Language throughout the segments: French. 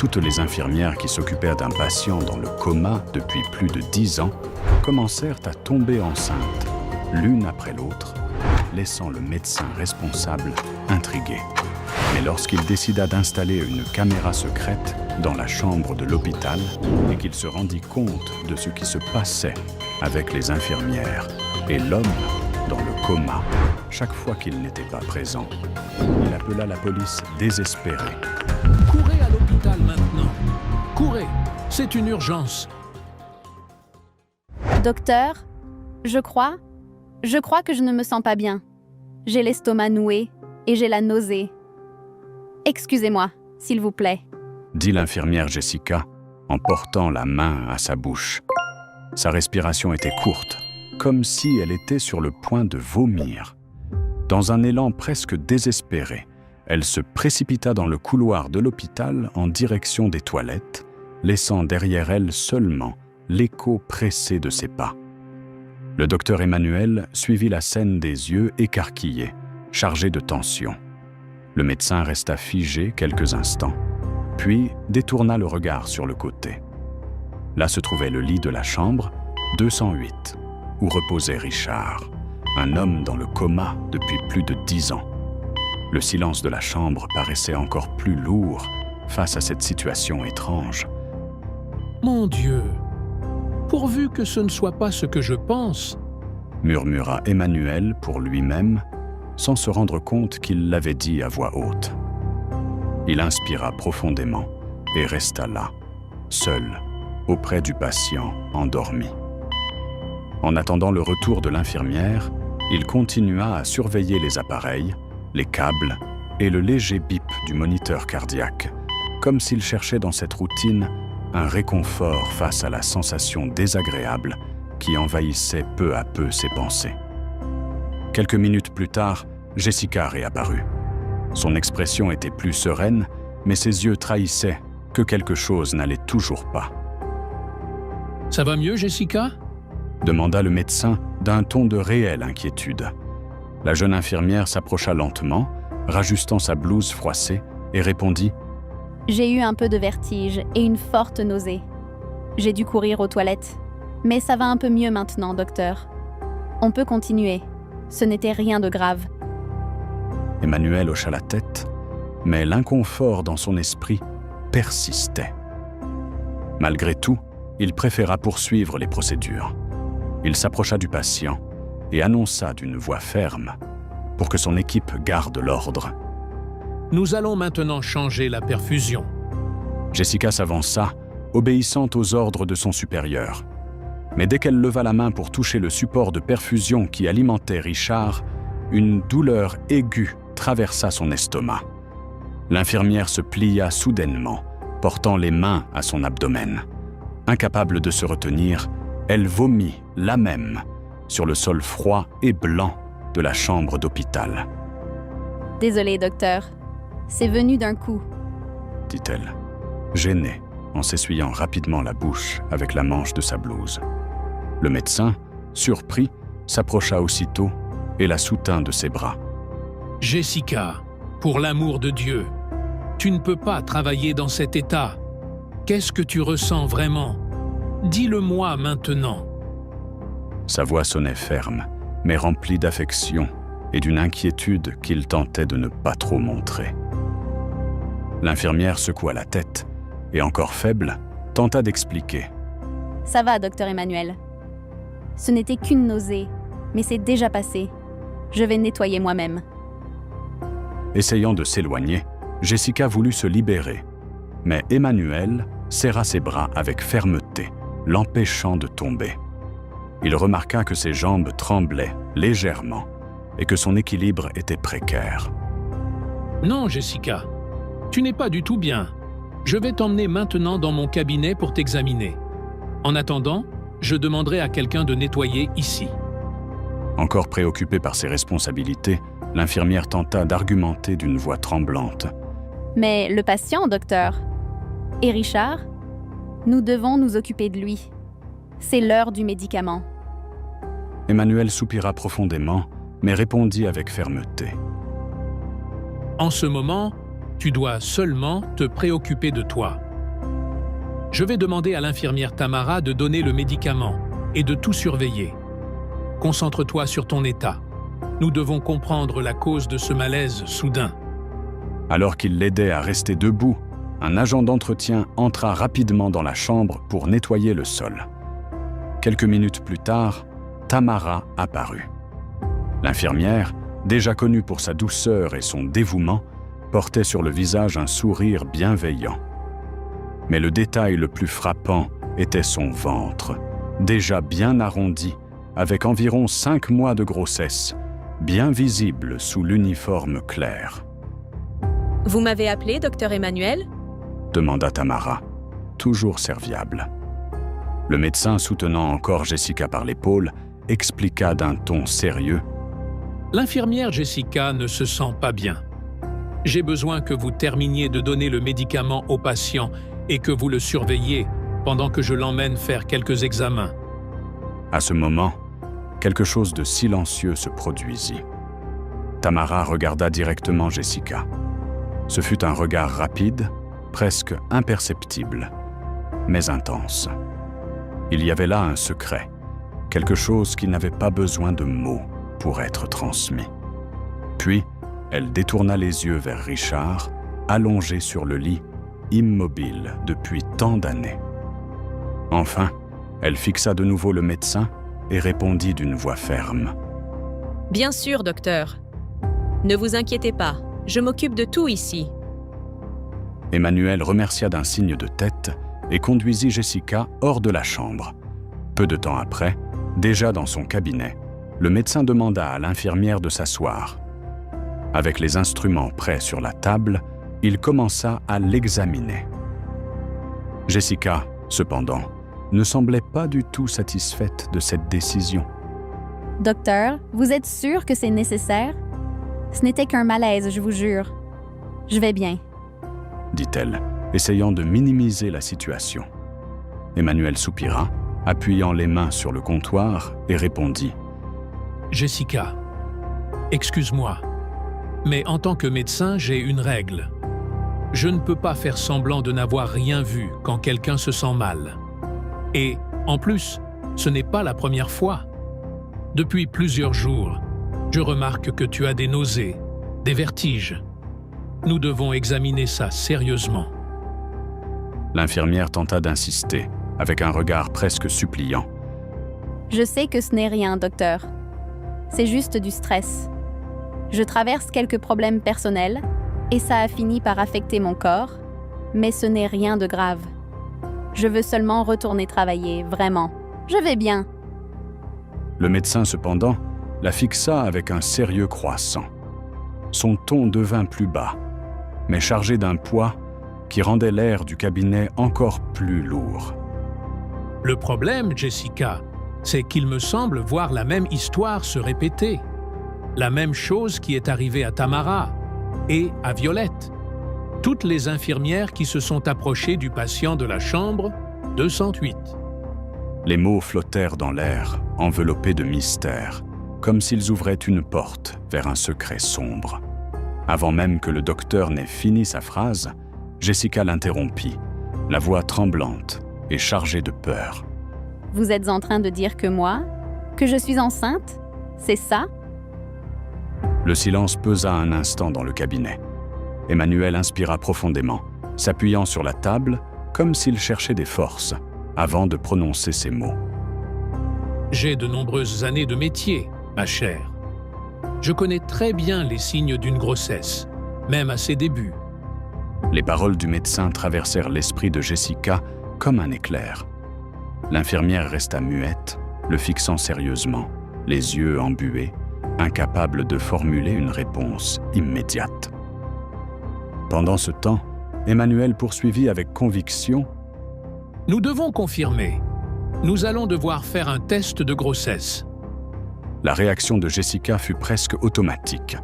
Toutes les infirmières qui s'occupaient d'un patient dans le coma depuis plus de 10 ans commencèrent à tomber enceintes, l'une après l'autre, laissant le médecin responsable intrigué. Mais lorsqu'il décida d'installer une caméra secrète dans la chambre de l'hôpital et qu'il se rendit compte de ce qui se passait avec les infirmières et l'homme dans le coma, chaque fois qu'il n'était pas présent, il appela la police désespérée. Courez à l'hôpital maintenant. Courez, c'est une urgence. Docteur, je crois que je ne me sens pas bien. J'ai l'estomac noué et j'ai la nausée. Excusez-moi, s'il vous plaît. Dit l'infirmière Jessica en portant la main à sa bouche. Sa respiration était courte, comme si elle était sur le point de vomir. Dans un élan presque désespéré, elle se précipita dans le couloir de l'hôpital en direction des toilettes, laissant derrière elle seulement l'écho pressé de ses pas. Le docteur Emmanuel suivit la scène des yeux écarquillés, chargés de tension. Le médecin resta figé quelques instants, puis détourna le regard sur le côté. Là se trouvait le lit de la chambre 208, où reposait Richard, un homme dans le coma depuis plus de 10 ans. Le silence de la chambre paraissait encore plus lourd face à cette situation étrange. Mon Dieu, pourvu que ce ne soit pas ce que je pense, murmura Emmanuel pour lui-même, sans se rendre compte qu'il l'avait dit à voix haute. Il inspira profondément et resta là, seul, auprès du patient endormi. En attendant le retour de l'infirmière, il continua à surveiller les appareils, les câbles et le léger bip du moniteur cardiaque, comme s'il cherchait dans cette routine un réconfort face à la sensation désagréable qui envahissait peu à peu ses pensées. Quelques minutes plus tard, Jessica réapparut. Son expression était plus sereine, mais ses yeux trahissaient que quelque chose n'allait toujours pas. « Ça va mieux, Jessica ?» demanda le médecin d'un ton de réelle inquiétude. La jeune infirmière s'approcha lentement, rajustant sa blouse froissée, et répondit « J'ai eu un peu de vertige et une forte nausée. J'ai dû courir aux toilettes. Mais ça va un peu mieux maintenant, docteur. On peut continuer. Ce n'était rien de grave. » Emmanuel hocha la tête, mais l'inconfort dans son esprit persistait. Malgré tout, il préféra poursuivre les procédures. Il s'approcha du patient et annonça d'une voix ferme pour que son équipe garde l'ordre. « Nous allons maintenant changer la perfusion. » Jessica s'avança, obéissant aux ordres de son supérieur. Mais dès qu'elle leva la main pour toucher le support de perfusion qui alimentait Richard, une douleur aiguë traversa son estomac. L'infirmière se plia soudainement, portant les mains à son abdomen. Incapable de se retenir, elle vomit là même, sur le sol froid et blanc de la chambre d'hôpital. « Désolée, docteur. C'est venu d'un coup. » dit-elle, gênée en s'essuyant rapidement la bouche avec la manche de sa blouse. Le médecin, surpris, s'approcha aussitôt et la soutint de ses bras. « Jessica, pour l'amour de Dieu, tu ne peux pas travailler dans cet état. Qu'est-ce que tu ressens vraiment? Dis-le-moi maintenant. » Sa voix sonnait ferme, mais remplie d'affection et d'une inquiétude qu'il tentait de ne pas trop montrer. L'infirmière secoua la tête et, encore faible, tenta d'expliquer. « Ça va, docteur Emmanuel. Ce n'était qu'une nausée, mais c'est déjà passé. Je vais nettoyer moi-même. » Essayant de s'éloigner, Jessica voulut se libérer, mais Emmanuel serra ses bras avec fermeté, l'empêchant de tomber. Il remarqua que ses jambes tremblaient légèrement et que son équilibre était précaire. « Non, Jessica, tu n'es pas du tout bien. Je vais t'emmener maintenant dans mon cabinet pour t'examiner. En attendant, je demanderai à quelqu'un de nettoyer ici. » Encore préoccupée par ses responsabilités, l'infirmière tenta d'argumenter d'une voix tremblante. « Mais le patient, docteur. Et Richard? Nous devons nous occuper de lui. C'est l'heure du médicament. » Emmanuel soupira profondément, mais répondit avec fermeté. « En ce moment, tu dois seulement te préoccuper de toi. Je vais demander à l'infirmière Tamara de donner le médicament et de tout surveiller. Concentre-toi sur ton état. Nous devons comprendre la cause de ce malaise soudain. Alors qu'il l'aidait à rester debout, un agent d'entretien entra rapidement dans la chambre pour nettoyer le sol. Quelques minutes plus tard, Tamara apparut. L'infirmière, déjà connue pour sa douceur et son dévouement, portait sur le visage un sourire bienveillant. Mais le détail le plus frappant était son ventre, déjà bien arrondi, avec environ 5 mois de grossesse, bien visible sous l'uniforme clair. « Vous m'avez appelé, docteur Emmanuel ?» demanda Tamara, toujours serviable. Le médecin, soutenant encore Jessica par l'épaule, expliqua d'un ton sérieux. « L'infirmière Jessica ne se sent pas bien. J'ai besoin que vous terminiez de donner le médicament au patient et que vous le surveilliez pendant que je l'emmène faire quelques examens. » À ce moment, quelque chose de silencieux se produisit. Tamara regarda directement Jessica. Ce fut un regard rapide, presque imperceptible, mais intense. Il y avait là un secret, quelque chose qui n'avait pas besoin de mots pour être transmis. Puis, elle détourna les yeux vers Richard, allongé sur le lit, immobile depuis tant d'années. Enfin, elle fixa de nouveau le médecin et répondit d'une voix ferme. « Bien sûr, docteur. Ne vous inquiétez pas, je m'occupe de tout ici. » Emmanuel remercia d'un signe de tête et conduisit Jessica hors de la chambre. Peu de temps après, déjà dans son cabinet, le médecin demanda à l'infirmière de s'asseoir. Avec les instruments prêts sur la table, il commença à l'examiner. Jessica, cependant, ne semblait pas du tout satisfaite de cette décision. « Docteur, vous êtes sûr que c'est nécessaire? Ce n'était qu'un malaise, je vous jure. Je vais bien. » dit-elle, essayant de minimiser la situation. Emmanuel soupira, appuyant les mains sur le comptoir, et répondit. « Jessica, excuse-moi, mais en tant que médecin, j'ai une règle. Je ne peux pas faire semblant de n'avoir rien vu quand quelqu'un se sent mal. Et, en plus, ce n'est pas la première fois. Depuis plusieurs jours, je remarque que tu as des nausées, des vertiges. Nous devons examiner ça sérieusement. » L'infirmière tenta d'insister, avec un regard presque suppliant. « Je sais que ce n'est rien, docteur. C'est juste du stress. Je traverse quelques problèmes personnels et ça a fini par affecter mon corps, mais ce n'est rien de grave. Je veux seulement retourner travailler, vraiment. Je vais bien. » Le médecin, cependant, la fixa avec un sérieux croissant. Son ton devint plus bas, mais chargé d'un poids qui rendait l'air du cabinet encore plus lourd. « Le problème, Jessica, c'est qu'il me semble voir la même histoire se répéter. La même chose qui est arrivée à Tamara et à Violette. Toutes les infirmières qui se sont approchées du patient de la chambre 208. » Les mots flottèrent dans l'air, enveloppés de mystère, comme s'ils ouvraient une porte vers un secret sombre. Avant même que le docteur n'ait fini sa phrase, Jessica l'interrompit, la voix tremblante et chargée de peur. « Vous êtes en train de dire que moi, que je suis enceinte? C'est ça? » Le silence pesa un instant dans le cabinet. Emmanuel inspira profondément, s'appuyant sur la table comme s'il cherchait des forces, avant de prononcer ces mots. « J'ai de nombreuses années de métier, ma chère. Je connais très bien les signes d'une grossesse, même à ses débuts. » Les paroles du médecin traversèrent l'esprit de Jessica comme un éclair. L'infirmière resta muette, le fixant sérieusement, les yeux embués, incapable de formuler une réponse immédiate. Pendant ce temps, Emmanuel poursuivit avec conviction. « Nous devons confirmer. Nous allons devoir faire un test de grossesse. » La réaction de Jessica fut presque automatique.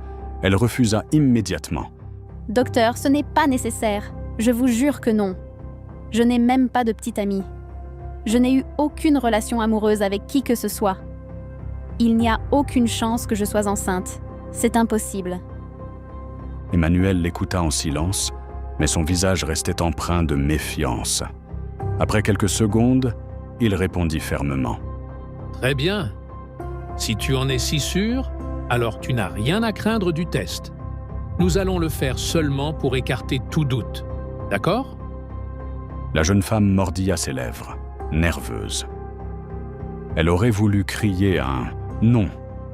Elle refusa immédiatement. « Docteur, ce n'est pas nécessaire. Je vous jure que non. Je n'ai même pas de petite amie. Je n'ai eu aucune relation amoureuse avec qui que ce soit. Il n'y a aucune chance que je sois enceinte. C'est impossible. » Emmanuel l'écouta en silence, mais son visage restait empreint de méfiance. Après quelques secondes, il répondit fermement. Très bien. Si tu en es si sûr, alors tu n'as rien à craindre du test. Nous allons le faire seulement pour écarter tout doute. D'accord ? La jeune femme mordilla ses lèvres, nerveuse. Elle aurait voulu crier un « non »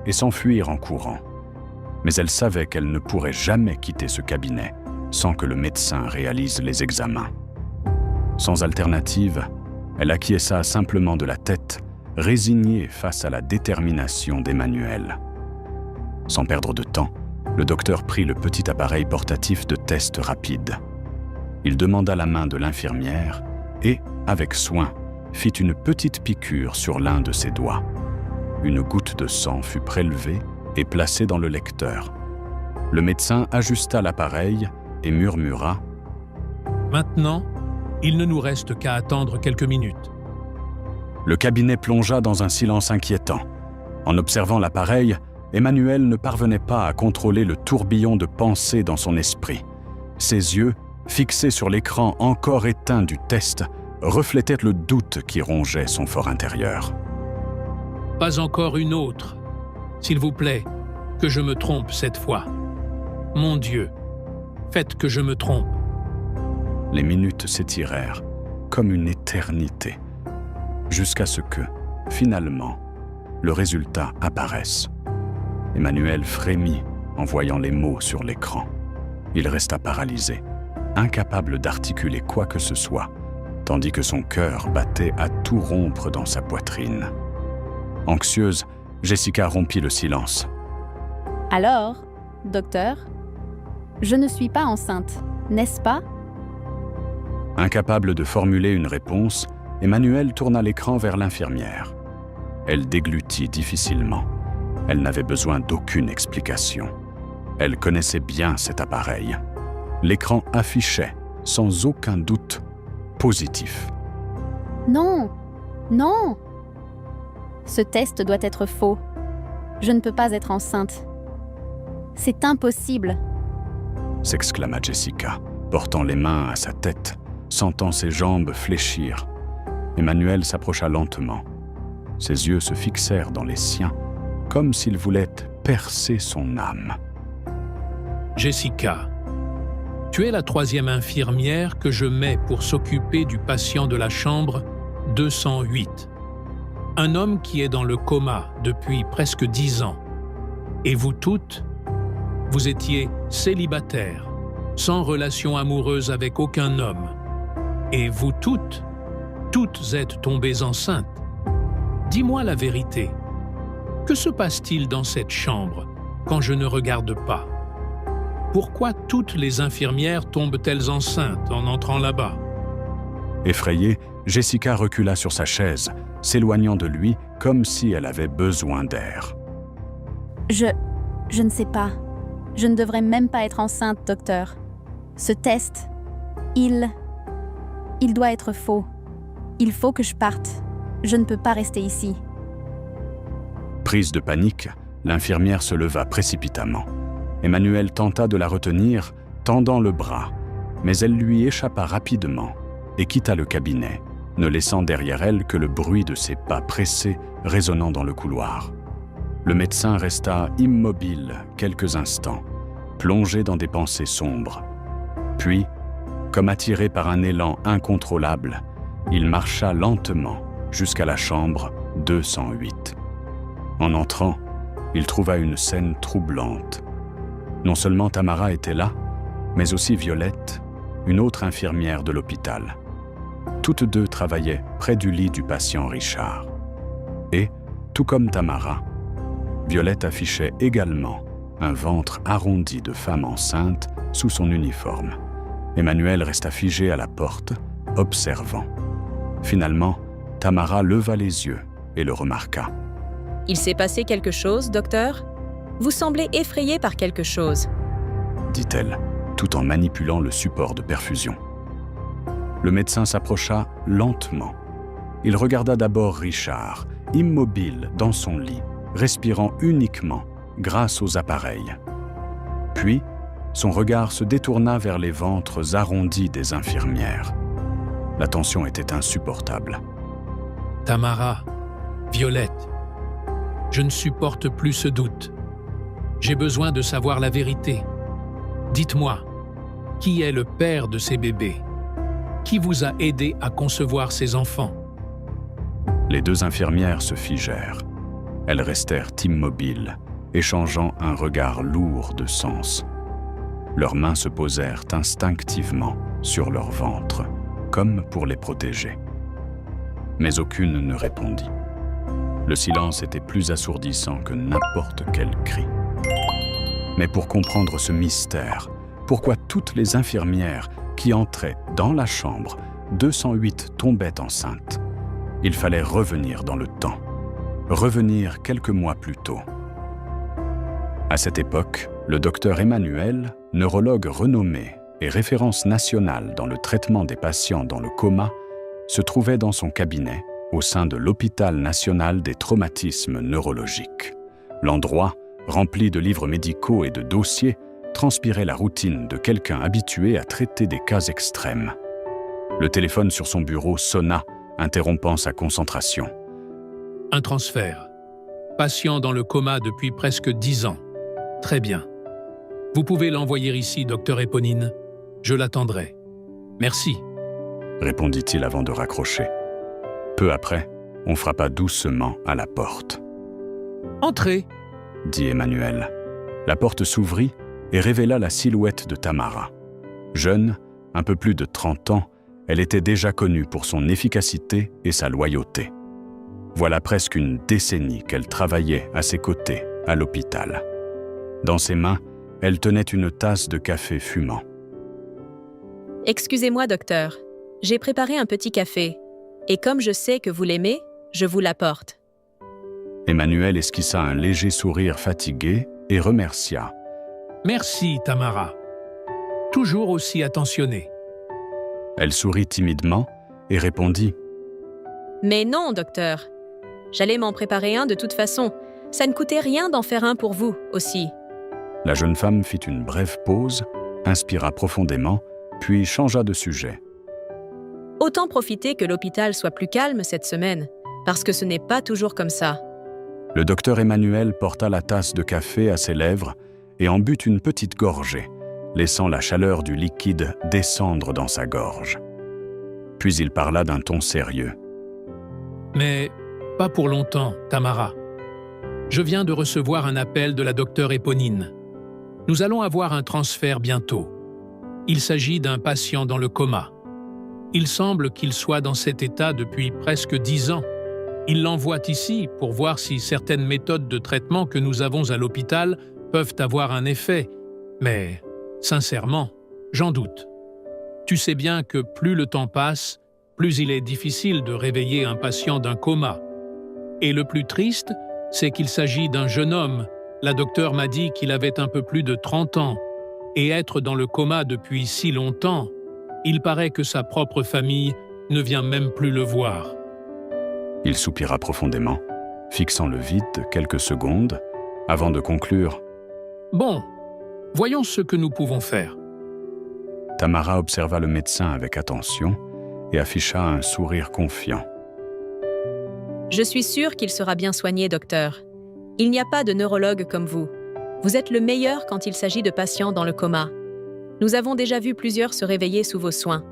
et s'enfuir en courant. Mais elle savait qu'elle ne pourrait jamais quitter ce cabinet sans que le médecin réalise les examens. Sans alternative, elle acquiesça simplement de la tête, résignée face à la détermination d'Emmanuel. Sans perdre de temps, le docteur prit le petit appareil portatif de test rapide. Il demanda la main de l'infirmière et, avec soin, fit une petite piqûre sur l'un de ses doigts. Une goutte de sang fut prélevée et placée dans le lecteur. Le médecin ajusta l'appareil et murmura « Maintenant, il ne nous reste qu'à attendre quelques minutes. » Le cabinet plongea dans un silence inquiétant. En observant l'appareil, Emmanuel ne parvenait pas à contrôler le tourbillon de pensées dans son esprit. Ses yeux, fixés sur l'écran encore éteint du test, reflétaient le doute qui rongeait son fort intérieur. « Pas encore une autre. S'il vous plaît, que je me trompe cette fois. Mon Dieu, faites que je me trompe. » Les minutes s'étirèrent, comme une éternité, jusqu'à ce que, finalement, le résultat apparaisse. Emmanuel frémit en voyant les mots sur l'écran. Il resta paralysé, incapable d'articuler quoi que ce soit, tandis que son cœur battait à tout rompre dans sa poitrine. Anxieuse, Jessica rompit le silence. « Alors, docteur, je ne suis pas enceinte, n'est-ce pas ?» Incapable de formuler une réponse, Emmanuel tourna l'écran vers l'infirmière. Elle déglutit difficilement. Elle n'avait besoin d'aucune explication. Elle connaissait bien cet appareil. L'écran affichait, sans aucun doute, positif. « Non, non ! Ce test doit être faux. Je ne peux pas être enceinte. C'est impossible !» s'exclama Jessica, portant les mains à sa tête, sentant ses jambes fléchir. Emmanuel s'approcha lentement. Ses yeux se fixèrent dans les siens, comme s'il voulait percer son âme. « Jessica, tu es la 3e infirmière que je mets pour s'occuper du patient de la chambre 208. Un homme qui est dans le coma depuis presque 10 ans. Et vous toutes, vous étiez célibataires, sans relation amoureuse avec aucun homme. Et vous toutes êtes tombées enceintes. Dis-moi la vérité. Que se passe-t-il dans cette chambre quand je ne regarde pas? Pourquoi toutes les infirmières tombent-elles enceintes en entrant là-bas? » Effrayée, Jessica recula sur sa chaise, s'éloignant de lui comme si elle avait besoin d'air. Je ne sais pas. Je ne devrais même pas être enceinte, docteur. Ce test, il doit être faux. Il faut que je parte. Je ne peux pas rester ici. Prise de panique, l'infirmière se leva précipitamment. Emmanuel tenta de la retenir, tendant le bras, mais elle lui échappa rapidement et quitta le cabinet, ne laissant derrière elle que le bruit de ses pas pressés résonnant dans le couloir. Le médecin resta immobile quelques instants, plongé dans des pensées sombres. Puis, comme attiré par un élan incontrôlable, il marcha lentement jusqu'à la chambre 208. En entrant, il trouva une scène troublante. Non seulement Tamara était là, mais aussi Violette, une autre infirmière de l'hôpital. Toutes deux travaillaient près du lit du patient Richard. Et, tout comme Tamara, Violette affichait également un ventre arrondi de femme enceinte sous son uniforme. Emmanuel resta figé à la porte, observant. Finalement, Tamara leva les yeux et le remarqua. « Il s'est passé quelque chose, docteur? Vous semblez effrayé par quelque chose. » dit-elle, tout en manipulant le support de perfusion. Le médecin s'approcha lentement. Il regarda d'abord Richard, immobile dans son lit, respirant uniquement grâce aux appareils. Puis, son regard se détourna vers les ventres arrondis des infirmières. La tension était insupportable. Tamara, Violette, je ne supporte plus ce doute. J'ai besoin de savoir la vérité. Dites-moi, qui est le père de ces bébés? Qui vous a aidé à concevoir ces enfants? Les deux infirmières se figèrent. Elles restèrent immobiles, échangeant un regard lourd de sens. Leurs mains se posèrent instinctivement sur leur ventre, comme pour les protéger. Mais aucune ne répondit. Le silence était plus assourdissant que n'importe quel cri. Mais pour comprendre ce mystère, pourquoi toutes les infirmières qui entraient dans la chambre 208 tombaient enceintes, il fallait revenir dans le temps, revenir quelques mois plus tôt. À cette époque, le docteur Emmanuel, neurologue renommé et référence nationale dans le traitement des patients dans le coma, se trouvait dans son cabinet au sein de l'Hôpital national des traumatismes neurologiques. L'endroit, rempli de livres médicaux et de dossiers, transpirait la routine de quelqu'un habitué à traiter des cas extrêmes. Le téléphone sur son bureau sonna, interrompant sa concentration. Un transfert. Patient dans le coma depuis presque 10 ans. Très bien. Vous pouvez l'envoyer ici, docteur Éponine. Je l'attendrai. Merci. Répondit-il avant de raccrocher. Peu après, on frappa doucement à la porte. Entrez, dit Emmanuel. La porte s'ouvrit et révéla la silhouette de Tamara. Jeune, un peu plus de 30 ans, elle était déjà connue pour son efficacité et sa loyauté. Voilà presque une décennie qu'elle travaillait à ses côtés à l'hôpital. Dans ses mains, elle tenait une tasse de café fumant. Excusez-moi, docteur. J'ai préparé un petit café. Et comme je sais que vous l'aimez, je vous l'apporte. Emmanuel esquissa un léger sourire fatigué et remercia. Merci, Tamara. Toujours aussi attentionnée. Elle sourit timidement et répondit. Mais non, docteur. J'allais m'en préparer un de toute façon. Ça ne coûtait rien d'en faire un pour vous aussi. La jeune femme fit une brève pause, inspira profondément, puis changea de sujet. Autant profiter que l'hôpital soit plus calme cette semaine, parce que ce n'est pas toujours comme ça. Le docteur Emmanuel porta la tasse de café à ses lèvres et en but une petite gorgée, laissant la chaleur du liquide descendre dans sa gorge. Puis il parla d'un ton sérieux. Mais pas pour longtemps, Tamara. Je viens de recevoir un appel de la docteure Éponine. Nous allons avoir un transfert bientôt. Il s'agit d'un patient dans le coma. Il semble qu'il soit dans cet état depuis presque 10 ans. Il l'envoie ici pour voir si certaines méthodes de traitement que nous avons à l'hôpital peuvent avoir un effet. Mais, sincèrement, j'en doute. Tu sais bien que plus le temps passe, plus il est difficile de réveiller un patient d'un coma. Et le plus triste, c'est qu'il s'agit d'un jeune homme. La docteure m'a dit qu'il avait un peu plus de 30 ans. Et être dans le coma depuis si longtemps, il paraît que sa propre famille ne vient même plus le voir. Il soupira profondément, fixant le vide quelques secondes, avant de conclure. Bon, voyons ce que nous pouvons faire. Tamara observa le médecin avec attention et afficha un sourire confiant. Je suis sûre qu'il sera bien soigné, docteur. Il n'y a pas de neurologue comme vous. Vous êtes le meilleur quand il s'agit de patients dans le coma. Nous avons déjà vu plusieurs se réveiller sous vos soins.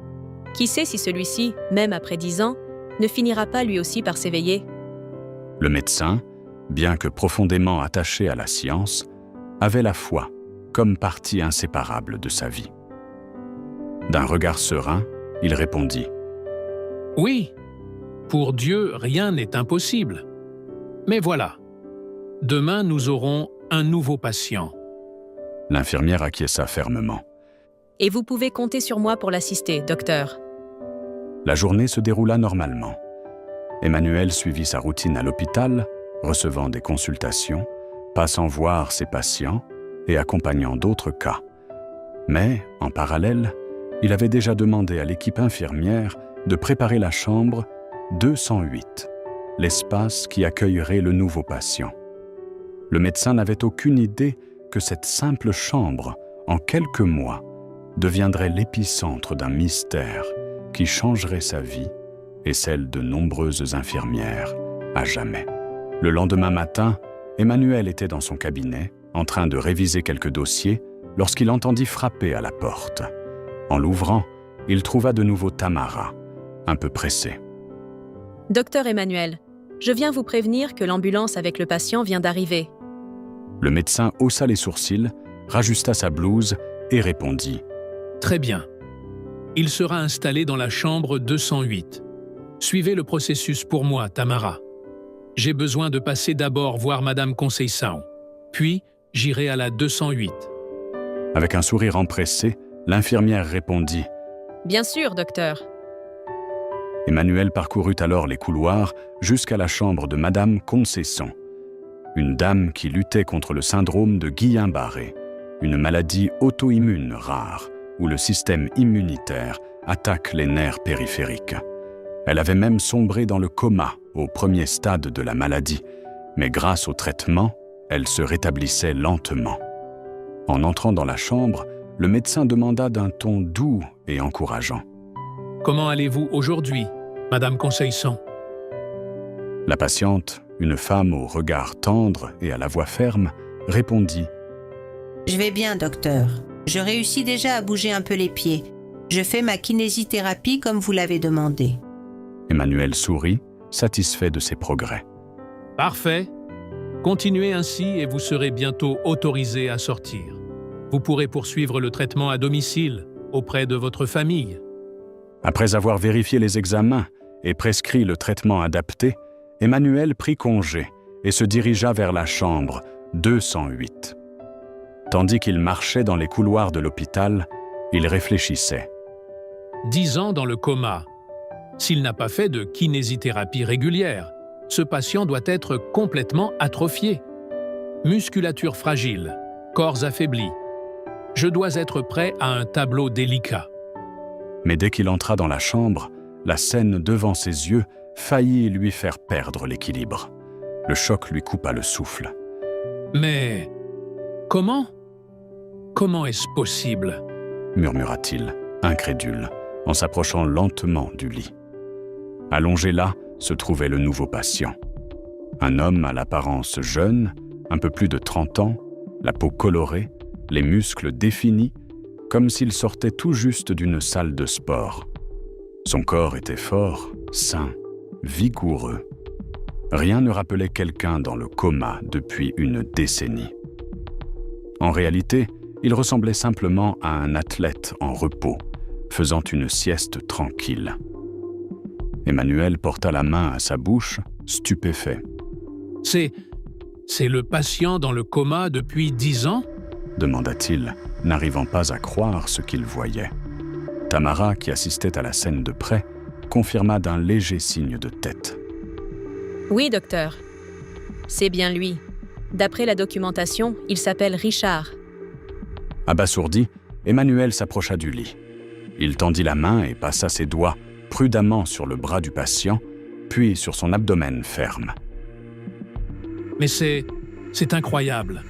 Qui sait si celui-ci, même après 10 ans, ne finira pas lui aussi par s'éveiller? Le médecin, bien que profondément attaché à la science, avait la foi comme partie inséparable de sa vie. D'un regard serein, il répondit. Oui, pour Dieu, rien n'est impossible. Mais voilà, demain nous aurons un nouveau patient. L'infirmière acquiesça fermement. Et vous pouvez compter sur moi pour l'assister, docteur. La journée se déroula normalement. Emmanuel suivit sa routine à l'hôpital, recevant des consultations, passant voir ses patients et accompagnant d'autres cas. Mais, en parallèle, il avait déjà demandé à l'équipe infirmière de préparer la chambre 208, l'espace qui accueillerait le nouveau patient. Le médecin n'avait aucune idée que cette simple chambre, en quelques mois, deviendrait l'épicentre d'un mystère qui changerait sa vie et celle de nombreuses infirmières à jamais. Le lendemain matin, Emmanuel était dans son cabinet, en train de réviser quelques dossiers, lorsqu'il entendit frapper à la porte. En l'ouvrant, il trouva de nouveau Tamara, un peu pressée. « Docteur Emmanuel, je viens vous prévenir que l'ambulance avec le patient vient d'arriver. » Le médecin haussa les sourcils, rajusta sa blouse et répondit « Très bien. Il sera installé dans la chambre 208. Suivez le processus pour moi, Tamara. J'ai besoin de passer d'abord voir Madame Conceição. Puis, j'irai à la 208. » Avec un sourire empressé, l'infirmière répondit « Bien sûr, docteur. » Emmanuel parcourut alors les couloirs jusqu'à la chambre de Madame Conceição, une dame qui luttait contre le syndrome de Guillain-Barré, une maladie auto-immune rare où le système immunitaire attaque les nerfs périphériques. Elle avait même sombré dans le coma au premier stade de la maladie, mais grâce au traitement, elle se rétablissait lentement. En entrant dans la chambre, le médecin demanda d'un ton doux et encourageant. « Comment allez-vous aujourd'hui, Madame Conceição ?» La patiente, une femme au regard tendre et à la voix ferme, répondit « Je vais bien, docteur. Je réussis déjà à bouger un peu les pieds. Je fais ma kinésithérapie comme vous l'avez demandé. » Emmanuel sourit, satisfait de ses progrès. « Parfait. Continuez ainsi et vous serez bientôt autorisé à sortir. Vous pourrez poursuivre le traitement à domicile, auprès de votre famille. » Après avoir vérifié les examens et prescrit le traitement adapté, Emmanuel prit congé et se dirigea vers la chambre 208. Tandis qu'il marchait dans les couloirs de l'hôpital, il réfléchissait. 10 ans dans le coma. S'il n'a pas fait de kinésithérapie régulière, ce patient doit être complètement atrophié. Musculature fragile, corps affaiblis. Je dois être prêt à un tableau délicat. Mais dès qu'il entra dans la chambre, la scène devant ses yeux faillit lui faire perdre l'équilibre. Le choc lui coupa le souffle. « Mais comment est-ce possible ?» murmura-t-il, incrédule, en s'approchant lentement du lit. Allongé là se trouvait le nouveau patient. Un homme à l'apparence jeune, un peu plus de 30 ans, la peau colorée, les muscles définis, comme s'il sortait tout juste d'une salle de sport. Son corps était fort, sain, vigoureux. Rien ne rappelait quelqu'un dans le coma depuis une décennie. En réalité, il ressemblait simplement à un athlète en repos, faisant une sieste tranquille. Emmanuel porta la main à sa bouche, stupéfait. « C'est le patient dans le coma depuis 10 ans ?» demanda-t-il, n'arrivant pas à croire ce qu'il voyait. Tamara, qui assistait à la scène de près, confirma d'un léger signe de tête. « Oui, docteur. C'est bien lui. D'après la documentation, il s'appelle Richard. » Abasourdi, Emmanuel s'approcha du lit. Il tendit la main et passa ses doigts prudemment sur le bras du patient, puis sur son abdomen ferme. « Mais c'est incroyable.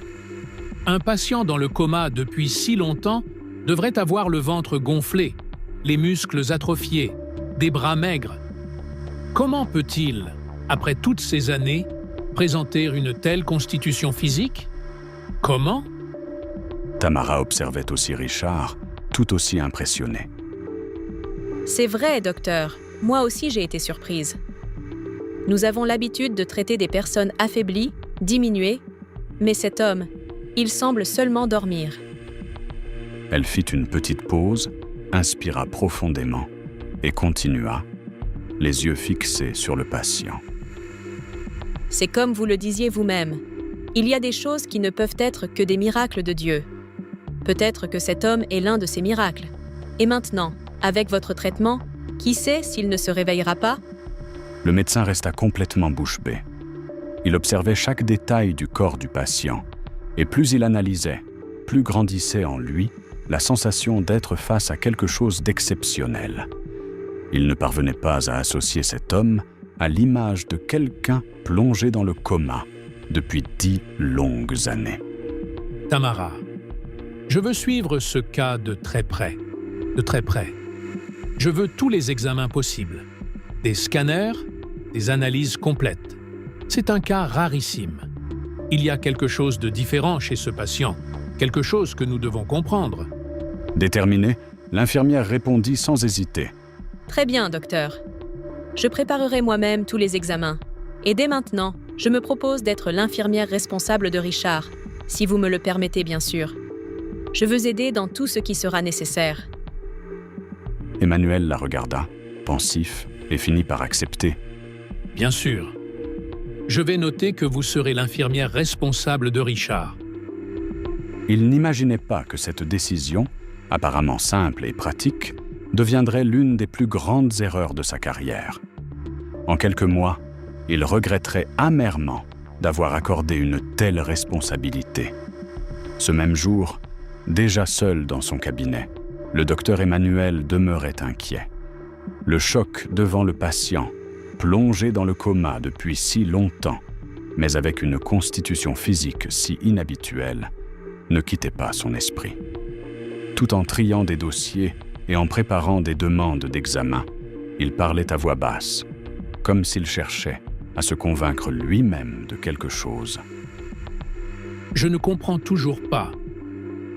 Un patient dans le coma depuis si longtemps devrait avoir le ventre gonflé, les muscles atrophiés, des bras maigres. Comment peut-il, après toutes ces années, présenter une telle constitution physique? Comment ?» Tamara observait aussi Richard, tout aussi impressionné. « C'est vrai, docteur. Moi aussi j'ai été surprise. Nous avons l'habitude de traiter des personnes affaiblies, diminuées, mais cet homme, il semble seulement dormir. » Elle fit une petite pause, inspira profondément et continua, les yeux fixés sur le patient. « C'est comme vous le disiez vous-même. Il y a des choses qui ne peuvent être que des miracles de Dieu. Peut-être que cet homme est l'un de ces miracles. Et maintenant, avec votre traitement, qui sait s'il ne se réveillera pas ?» Le médecin resta complètement bouche bée. Il observait chaque détail du corps du patient, et plus il analysait, plus grandissait en lui la sensation d'être face à quelque chose d'exceptionnel. Il ne parvenait pas à associer cet homme à l'image de quelqu'un plongé dans le coma depuis 10 longues années. « Tamara, je veux suivre ce cas de très près. Je veux tous les examens possibles. Des scanners, des analyses complètes. C'est un cas rarissime. Il y a quelque chose de différent chez ce patient, quelque chose que nous devons comprendre. Déterminée, l'infirmière répondit sans hésiter. Très bien, docteur. Je préparerai moi-même tous les examens. Et dès maintenant, je me propose d'être l'infirmière responsable de Richard, si vous me le permettez bien sûr. Je veux aider dans tout ce qui sera nécessaire. Emmanuel la regarda, pensif, et finit par accepter. Bien sûr. Je vais noter que vous serez l'infirmière responsable de Richard. Il n'imaginait pas que cette décision, apparemment simple et pratique, deviendrait l'une des plus grandes erreurs de sa carrière. En quelques mois, il regretterait amèrement d'avoir accordé une telle responsabilité. Ce même jour, déjà seul dans son cabinet, le docteur Emmanuel demeurait inquiet. Le choc devant le patient, plongé dans le coma depuis si longtemps, mais avec une constitution physique si inhabituelle, ne quittait pas son esprit. Tout en triant des dossiers et en préparant des demandes d'examen, il parlait à voix basse, comme s'il cherchait à se convaincre lui-même de quelque chose. Je ne comprends toujours pas.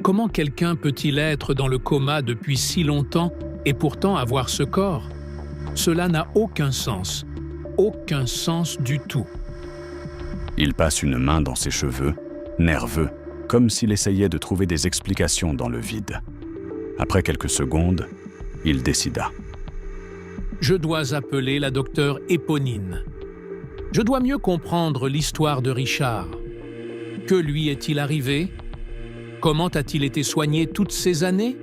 Comment quelqu'un peut-il être dans le coma depuis si longtemps et pourtant avoir ce corps? Cela n'a aucun sens du tout. Il passe une main dans ses cheveux, nerveux, comme s'il essayait de trouver des explications dans le vide. Après quelques secondes, il décida. Je dois appeler la docteure Éponine. Je dois mieux comprendre l'histoire de Richard. Que lui est-il arrivé? Comment a-t-il été soigné toutes ces années?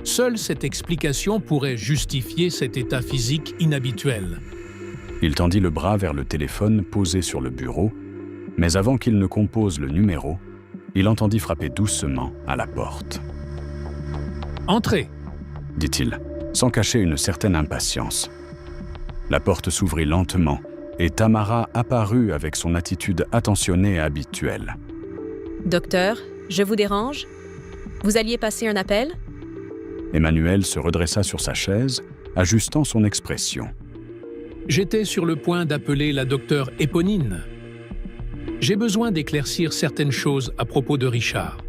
Seule cette explication pourrait justifier cet état physique inhabituel. Il tendit le bras vers le téléphone posé sur le bureau, mais avant qu'il ne compose le numéro, il entendit frapper doucement à la porte. « Entrez !» dit-il, sans cacher une certaine impatience. La porte s'ouvrit lentement et Tamara apparut avec son attitude attentionnée habituelle. « Docteur, je vous dérange? Vous alliez passer un appel? » Emmanuel se redressa sur sa chaise, ajustant son expression. « J'étais sur le point d'appeler la docteure Éponine. J'ai besoin d'éclaircir certaines choses à propos de Richard.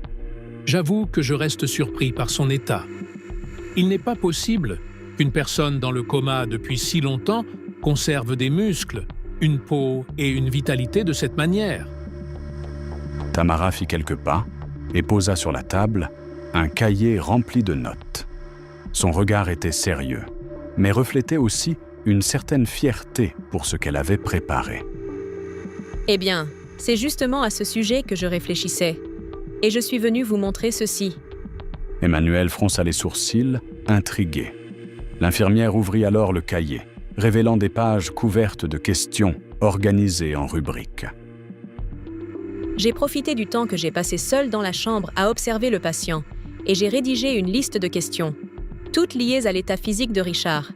J'avoue que je reste surpris par son état. Il n'est pas possible qu'une personne dans le coma depuis si longtemps conserve des muscles, une peau et une vitalité de cette manière. » Tamara fit quelques pas et posa sur la table un cahier rempli de notes. Son regard était sérieux, mais reflétait aussi une certaine fierté pour ce qu'elle avait préparé. « Eh bien, c'est justement à ce sujet que je réfléchissais. Et je suis venu vous montrer ceci. » Emmanuel fronça les sourcils, intrigué. L'infirmière ouvrit alors le cahier, révélant des pages couvertes de questions organisées en rubriques. J'ai profité du temps que j'ai passé seul dans la chambre à observer le patient et j'ai rédigé une liste de questions, toutes liées à l'état physique de Richard.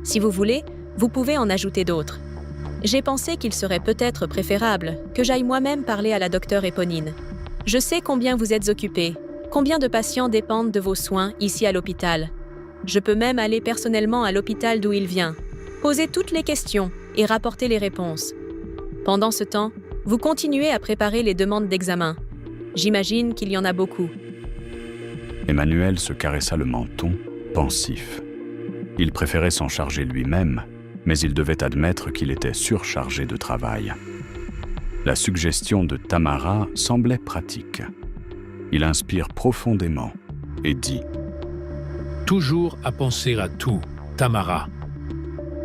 Si vous voulez, vous pouvez en ajouter d'autres. J'ai pensé qu'il serait peut-être préférable que j'aille moi-même parler à la docteure Éponine. Je sais combien vous êtes occupé, combien de patients dépendent de vos soins ici à l'hôpital. Je peux même aller personnellement à l'hôpital d'où il vient, poser toutes les questions et rapporter les réponses. Pendant ce temps, vous continuez à préparer les demandes d'examen. J'imagine qu'il y en a beaucoup. Emmanuel se caressa le menton, pensif. Il préférait s'en charger lui-même, mais il devait admettre qu'il était surchargé de travail. La suggestion de Tamara semblait pratique. Il inspire profondément et dit « Toujours à penser à tout, Tamara. »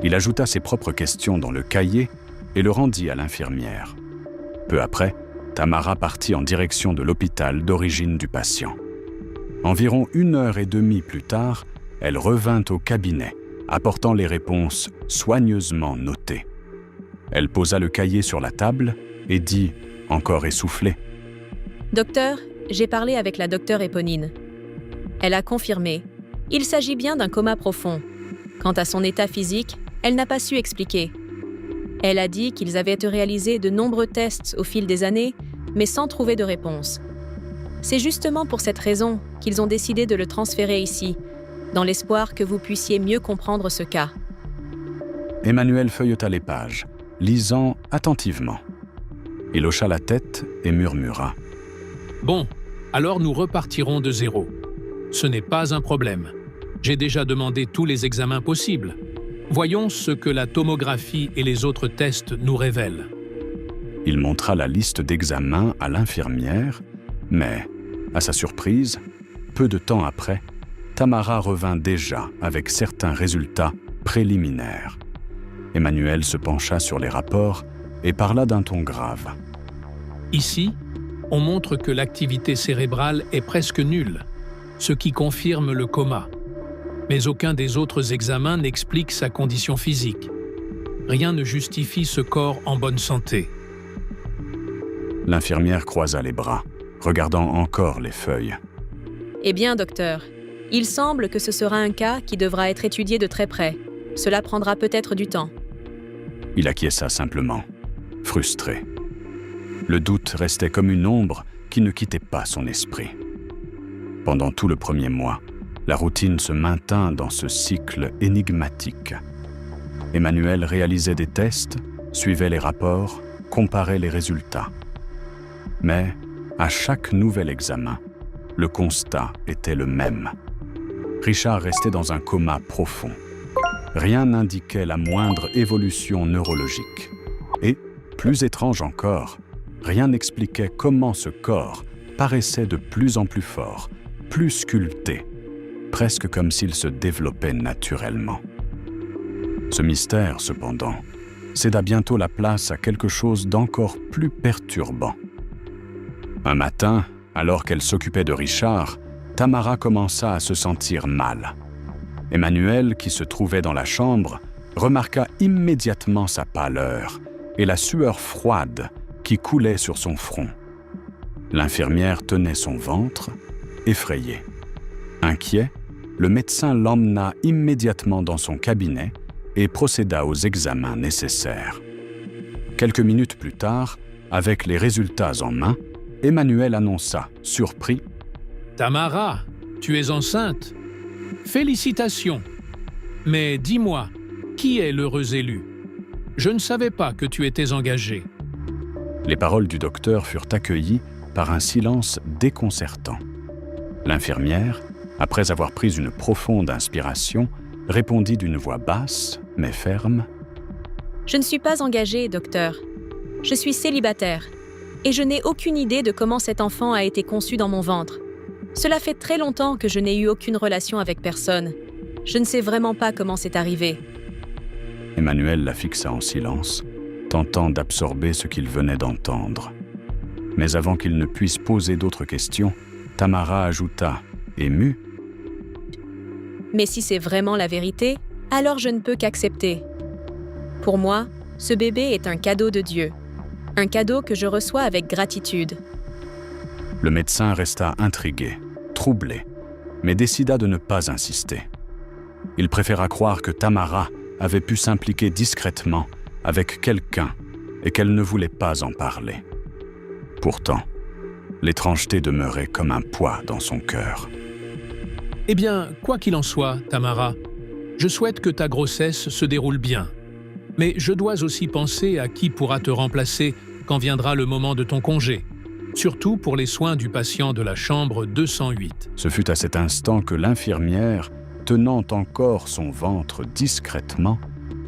Il ajouta ses propres questions dans le cahier et le rendit à l'infirmière. Peu après, Tamara partit en direction de l'hôpital d'origine du patient. Environ 1h30 plus tard, elle revint au cabinet, apportant les réponses soigneusement notées. Elle posa le cahier sur la table et dit, encore essoufflée, « Docteur, j'ai parlé avec la docteure Éponine. Elle a confirmé. Il s'agit bien d'un coma profond. Quant à son état physique, elle n'a pas su expliquer. Elle a dit qu'ils avaient réalisé de nombreux tests au fil des années, mais sans trouver de réponse. C'est justement pour cette raison qu'ils ont décidé de le transférer ici, dans l'espoir que vous puissiez mieux comprendre ce cas. Emmanuel feuilleta les pages, lisant attentivement. Il hocha la tête et murmura. Bon, alors nous repartirons de zéro. Ce n'est pas un problème. J'ai déjà demandé tous les examens possibles. Voyons ce que la tomographie et les autres tests nous révèlent. Il montra la liste d'examens à l'infirmière, mais, à sa surprise, peu de temps après, Tamara revint déjà avec certains résultats préliminaires. Emmanuel se pencha sur les rapports et parla d'un ton grave. Ici, on montre que l'activité cérébrale est presque nulle, ce qui confirme le coma. Mais aucun des autres examens n'explique sa condition physique. Rien ne justifie ce corps en bonne santé. L'infirmière croisa les bras, regardant encore les feuilles. Eh bien, docteur, il semble que ce sera un cas qui devra être étudié de très près. Cela prendra peut-être du temps. Il acquiesça simplement, frustré. Le doute restait comme une ombre qui ne quittait pas son esprit. Pendant tout le premier mois, la routine se maintint dans ce cycle énigmatique. Emmanuel réalisait des tests, suivait les rapports, comparait les résultats. Mais, à chaque nouvel examen, le constat était le même. Richard restait dans un coma profond. Rien n'indiquait la moindre évolution neurologique. Et, plus étrange encore, rien n'expliquait comment ce corps paraissait de plus en plus fort, plus sculpté, presque comme s'il se développait naturellement. Ce mystère, cependant, céda bientôt la place à quelque chose d'encore plus perturbant. Un matin, alors qu'elle s'occupait de Richard, Tamara commença à se sentir mal. Emmanuel, qui se trouvait dans la chambre, remarqua immédiatement sa pâleur et la sueur froide qui coulait sur son front. L'infirmière tenait son ventre, effrayée. Inquiet, le médecin l'emmena immédiatement dans son cabinet et procéda aux examens nécessaires. Quelques minutes plus tard, avec les résultats en main, Emmanuel annonça, surpris, « Tamara, tu es enceinte. Félicitations. Mais dis-moi, qui est l'heureux élu? Je ne savais pas que tu étais engagée. » Les paroles du docteur furent accueillies par un silence déconcertant. L'infirmière, après avoir pris une profonde inspiration, répondit d'une voix basse, mais ferme. « Je ne suis pas engagée, docteur. Je suis célibataire. Et je n'ai aucune idée de comment cet enfant a été conçu dans mon ventre. Cela fait très longtemps que je n'ai eu aucune relation avec personne. Je ne sais vraiment pas comment c'est arrivé. » Emmanuel la fixa en silence, tentant d'absorber ce qu'il venait d'entendre. Mais avant qu'il ne puisse poser d'autres questions, Tamara ajouta, émue, « Mais si c'est vraiment la vérité, alors je ne peux qu'accepter. Pour moi, ce bébé est un cadeau de Dieu. Un cadeau que je reçois avec gratitude. » Le médecin resta intrigué, troublé, mais décida de ne pas insister. Il préféra croire que Tamara avait pu s'impliquer discrètement avec quelqu'un et qu'elle ne voulait pas en parler. Pourtant, l'étrangeté demeurait comme un poids dans son cœur. Eh bien, quoi qu'il en soit, Tamara, je souhaite que ta grossesse se déroule bien. Mais je dois aussi penser à qui pourra te remplacer quand viendra le moment de ton congé, surtout pour les soins du patient de la chambre 208. Ce fut à cet instant que l'infirmière, tenant encore son ventre discrètement,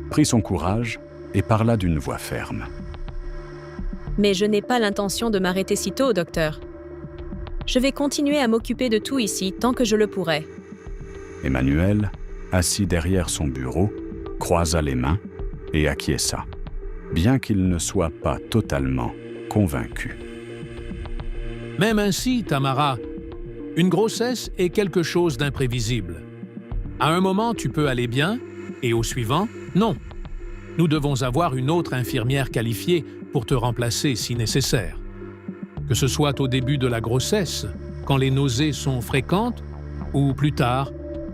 prit son courage et parla d'une voix ferme. « Mais je n'ai pas l'intention de m'arrêter si tôt, docteur. Je vais continuer à m'occuper de tout ici tant que je le pourrai. » Emmanuel, assis derrière son bureau, croisa les mains et acquiesça, bien qu'il ne soit pas totalement convaincu. Même ainsi, Tamara, une grossesse est quelque chose d'imprévisible. À un moment, tu peux aller bien, et au suivant, non. Nous devons avoir une autre infirmière qualifiée pour te remplacer si nécessaire. Que ce soit au début de la grossesse, quand les nausées sont fréquentes, ou plus tard,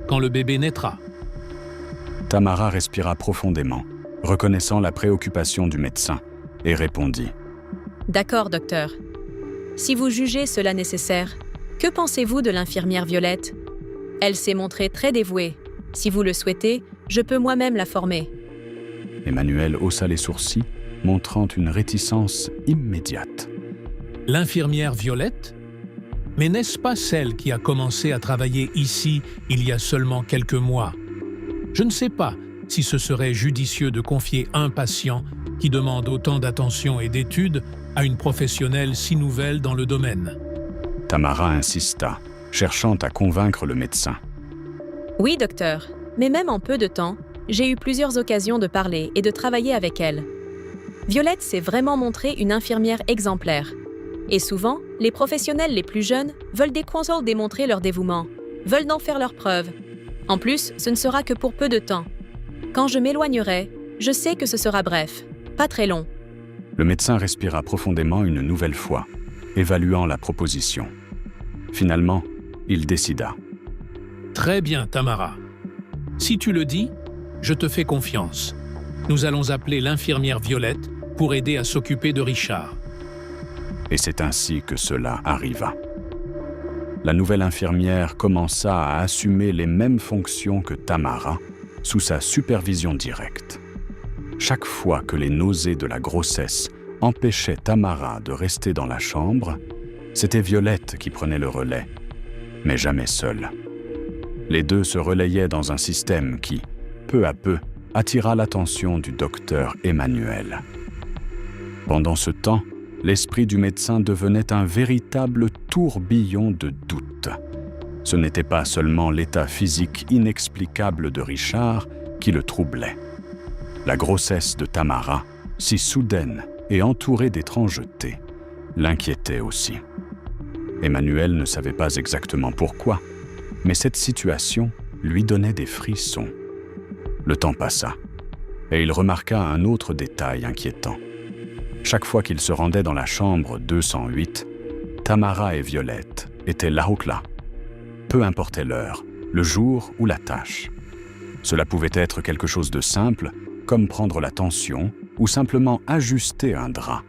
quand le bébé naîtra. Tamara respira profondément, reconnaissant la préoccupation du médecin, et répondit. « D'accord, docteur. Si vous jugez cela nécessaire, que pensez-vous de l'infirmière Violette? Elle s'est montrée très dévouée. Si vous le souhaitez, je peux moi-même la former. Emmanuel haussa les sourcils, montrant une réticence immédiate. L'infirmière Violette? Mais n'est-ce pas celle qui a commencé à travailler ici il y a seulement quelques mois? Je ne sais pas si ce serait judicieux de confier un patient qui demande autant d'attention et d'études à une professionnelle si nouvelle dans le domaine. Tamara insista, cherchant à convaincre le médecin. Oui, docteur, mais même en peu de temps, j'ai eu plusieurs occasions de parler et de travailler avec elle. Violette s'est vraiment montrée une infirmière exemplaire. Et souvent, les professionnels les plus jeunes veulent des consoles démontrer leur dévouement, veulent en faire leur preuve. En plus, ce ne sera que pour peu de temps. Quand je m'éloignerai, je sais que ce sera bref, pas très long. Le médecin respira profondément une nouvelle fois, évaluant la proposition. Finalement, il décida. Très bien, Tamara. Si tu le dis, je te fais confiance. Nous allons appeler l'infirmière Violette pour aider à s'occuper de Richard. Et c'est ainsi que cela arriva. La nouvelle infirmière commença à assumer les mêmes fonctions que Tamara, sous sa supervision directe. Chaque fois que les nausées de la grossesse empêchaient Tamara de rester dans la chambre, c'était Violette qui prenait le relais, mais jamais seule. Les deux se relayaient dans un système qui, peu à peu, attira l'attention du docteur Emmanuel. Pendant ce temps, l'esprit du médecin devenait un véritable tourbillon de doutes. Ce n'était pas seulement l'état physique inexplicable de Richard qui le troublait. La grossesse de Tamara, si soudaine et entourée d'étrangeté, l'inquiétait aussi. Emmanuel ne savait pas exactement pourquoi, mais cette situation lui donnait des frissons. Le temps passa, et il remarqua un autre détail inquiétant. Chaque fois qu'il se rendait dans la chambre 208, Tamara et Violette étaient là ou là. Peu importait l'heure, le jour ou la tâche. Cela pouvait être quelque chose de simple, comme prendre la tension ou simplement ajuster un drap,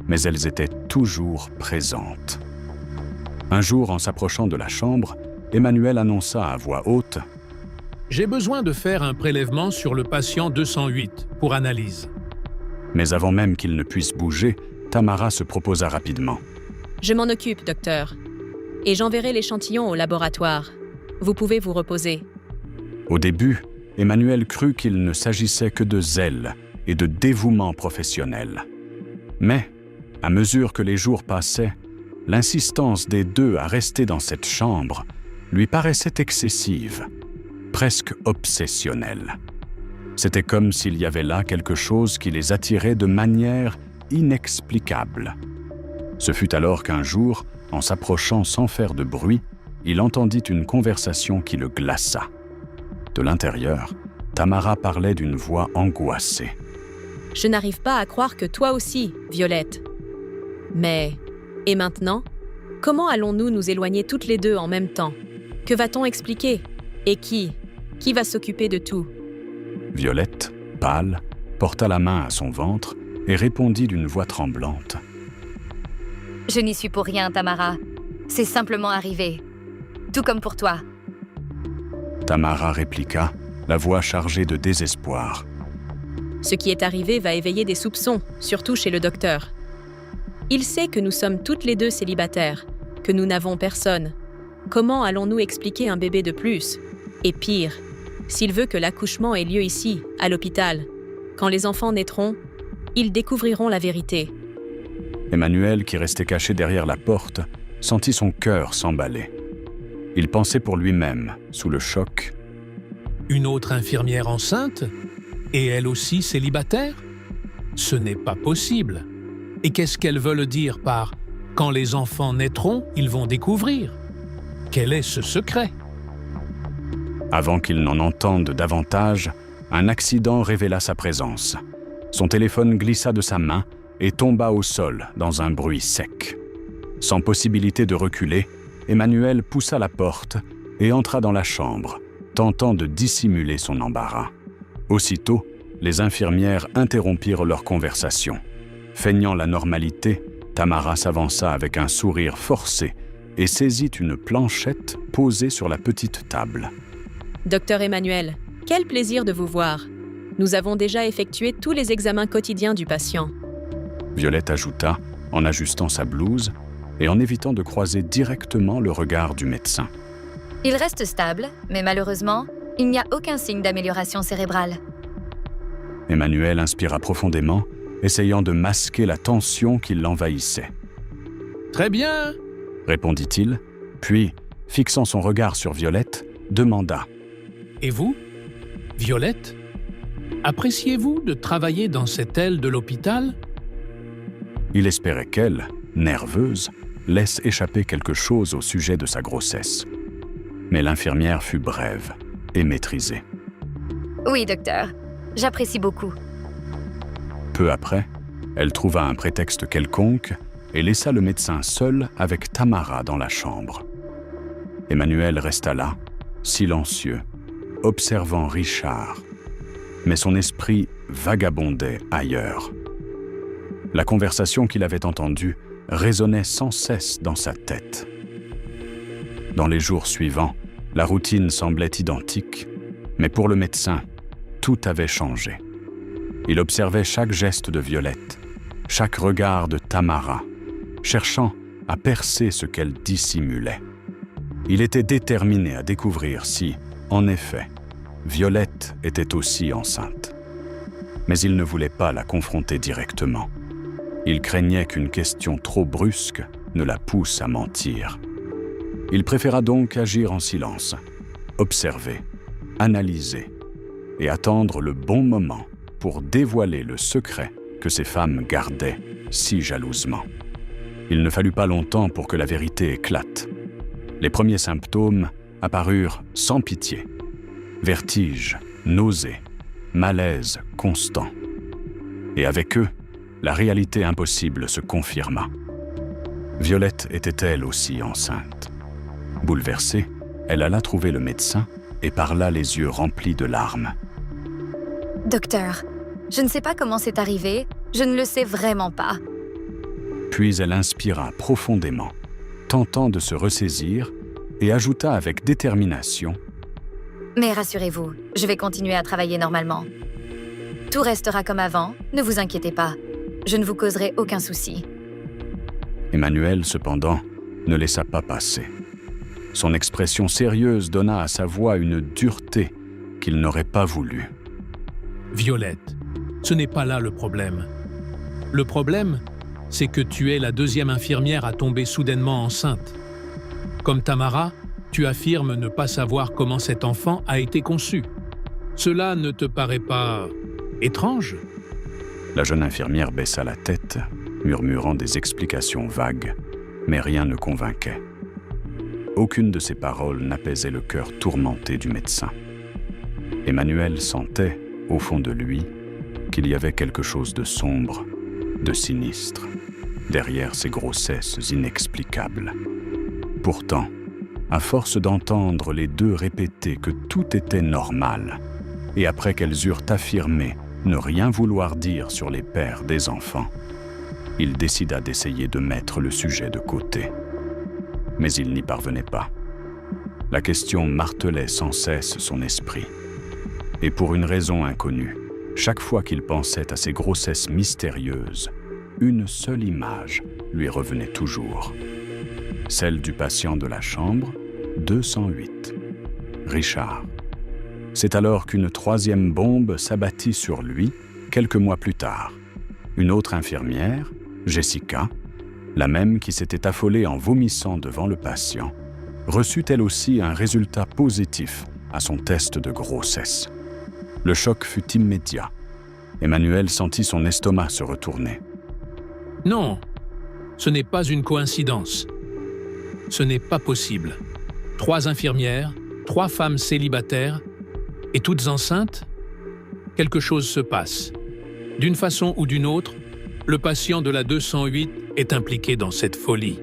mais elles étaient toujours présentes. Un jour, en s'approchant de la chambre, Emmanuel annonça à voix haute « J'ai besoin de faire un prélèvement sur le patient 208 pour analyse. » Mais avant même qu'il ne puisse bouger, Tamara se proposa rapidement. « Je m'en occupe, docteur. Et j'enverrai l'échantillon au laboratoire. Vous pouvez vous reposer. » Au début, Emmanuel crut qu'il ne s'agissait que de zèle et de dévouement professionnel. Mais, à mesure que les jours passaient, l'insistance des deux à rester dans cette chambre lui paraissait excessive, presque obsessionnelle. C'était comme s'il y avait là quelque chose qui les attirait de manière inexplicable. Ce fut alors qu'un jour, en s'approchant sans faire de bruit, il entendit une conversation qui le glaça. De l'intérieur, Tamara parlait d'une voix angoissée. « Je n'arrive pas à croire que toi aussi, Violette. Mais, et maintenant? Comment allons-nous nous éloigner toutes les deux en même temps? Que va-t-on expliquer? Et qui va s'occuper de tout? » Violette, pâle, porta la main à son ventre et répondit d'une voix tremblante. « Je n'y suis pour rien, Tamara. C'est simplement arrivé. Tout comme pour toi. » Tamara répliqua, la voix chargée de désespoir. « Ce qui est arrivé va éveiller des soupçons, surtout chez le docteur. Il sait que nous sommes toutes les deux célibataires, que nous n'avons personne. Comment allons-nous expliquer un bébé de plus? Et pire, s'il veut que l'accouchement ait lieu ici, à l'hôpital, quand les enfants naîtront, ils découvriront la vérité. » Emmanuel, qui restait caché derrière la porte, sentit son cœur s'emballer. Il pensait pour lui-même, sous le choc. Une autre infirmière enceinte? Et elle aussi célibataire? Ce n'est pas possible. Et qu'est-ce qu'elles veulent dire par « quand les enfants naîtront, ils vont découvrir » ? Quel est ce secret? Avant qu'il n'en entende davantage, un accident révéla sa présence. Son téléphone glissa de sa main et tomba au sol dans un bruit sec. Sans possibilité de reculer, Emmanuel poussa la porte et entra dans la chambre, tentant de dissimuler son embarras. Aussitôt, les infirmières interrompirent leur conversation. Feignant la normalité, Tamara s'avança avec un sourire forcé et saisit une planchette posée sur la petite table. Docteur Emmanuel, quel plaisir de vous voir. Nous avons déjà effectué tous les examens quotidiens du patient. Violette ajouta, en ajustant sa blouse et en évitant de croiser directement le regard du médecin. Il reste stable, mais malheureusement, il n'y a aucun signe d'amélioration cérébrale. Emmanuel inspira profondément, essayant de masquer la tension qui l'envahissait. « Très bien !» répondit-il, puis, fixant son regard sur Violette, demanda. « Et vous, Violette, appréciez-vous de travailler dans cette aile de l'hôpital ?» Il espérait qu'elle, nerveuse, laisse échapper quelque chose au sujet de sa grossesse. Mais l'infirmière fut brève et maîtrisée. « Oui, docteur. J'apprécie beaucoup. » Peu après, elle trouva un prétexte quelconque et laissa le médecin seul avec Tamara dans la chambre. Emmanuel resta là, silencieux, observant Richard. Mais son esprit vagabondait ailleurs. La conversation qu'il avait entendue résonnait sans cesse dans sa tête. Dans les jours suivants, la routine semblait identique, mais pour le médecin, tout avait changé. Il observait chaque geste de Violette, chaque regard de Tamara, cherchant à percer ce qu'elle dissimulait. Il était déterminé à découvrir si, en effet, Violette était aussi enceinte. Mais il ne voulait pas la confronter directement. Il craignait qu'une question trop brusque ne la pousse à mentir. Il préféra donc agir en silence, observer, analyser et attendre le bon moment pour dévoiler le secret que ces femmes gardaient si jalousement. Il ne fallut pas longtemps pour que la vérité éclate. Les premiers symptômes apparurent sans pitié. Vertige, nausée, malaise constant. Et avec eux, la réalité impossible se confirma. Violette était elle aussi enceinte. Bouleversée, elle alla trouver le médecin et parla les yeux remplis de larmes. « Docteur, je ne sais pas comment c'est arrivé, je ne le sais vraiment pas. » Puis elle inspira profondément, tentant de se ressaisir, et ajouta avec détermination. « Mais rassurez-vous, je vais continuer à travailler normalement. Tout restera comme avant, ne vous inquiétez pas. Je ne vous causerai aucun souci. » Emmanuel, cependant, ne laissa pas passer. Son expression sérieuse donna à sa voix une dureté qu'il n'aurait pas voulu. « Violette, ce n'est pas là le problème. Le problème, c'est que tu es la deuxième infirmière à tomber soudainement enceinte. Comme Tamara, tu affirmes ne pas savoir comment cet enfant a été conçu. Cela ne te paraît pas étrange ?» La jeune infirmière baissa la tête, murmurant des explications vagues, mais rien ne convainquait. Aucune de ces paroles n'apaisait le cœur tourmenté du médecin. Emmanuel sentait, au fond de lui, qu'il y avait quelque chose de sombre, de sinistre, derrière ces grossesses inexplicables. Pourtant, à force d'entendre les deux répéter que tout était normal, et après qu'elles eurent affirmé ne rien vouloir dire sur les pères des enfants, il décida d'essayer de mettre le sujet de côté. Mais il n'y parvenait pas. La question martelait sans cesse son esprit. Et pour une raison inconnue, chaque fois qu'il pensait à ces grossesses mystérieuses, une seule image lui revenait toujours. Celle du patient de la chambre 208, Richard. C'est alors qu'une troisième bombe s'abattit sur lui, quelques mois plus tard. Une autre infirmière, Jessica, la même qui s'était affolée en vomissant devant le patient, reçut elle aussi un résultat positif à son test de grossesse. Le choc fut immédiat. Emmanuel sentit son estomac se retourner. « Non, ce n'est pas une coïncidence. Ce n'est pas possible. 3 infirmières, 3 femmes célibataires, et toutes enceintes, quelque chose se passe. D'une façon ou d'une autre, le patient de la 208 est impliqué dans cette folie. »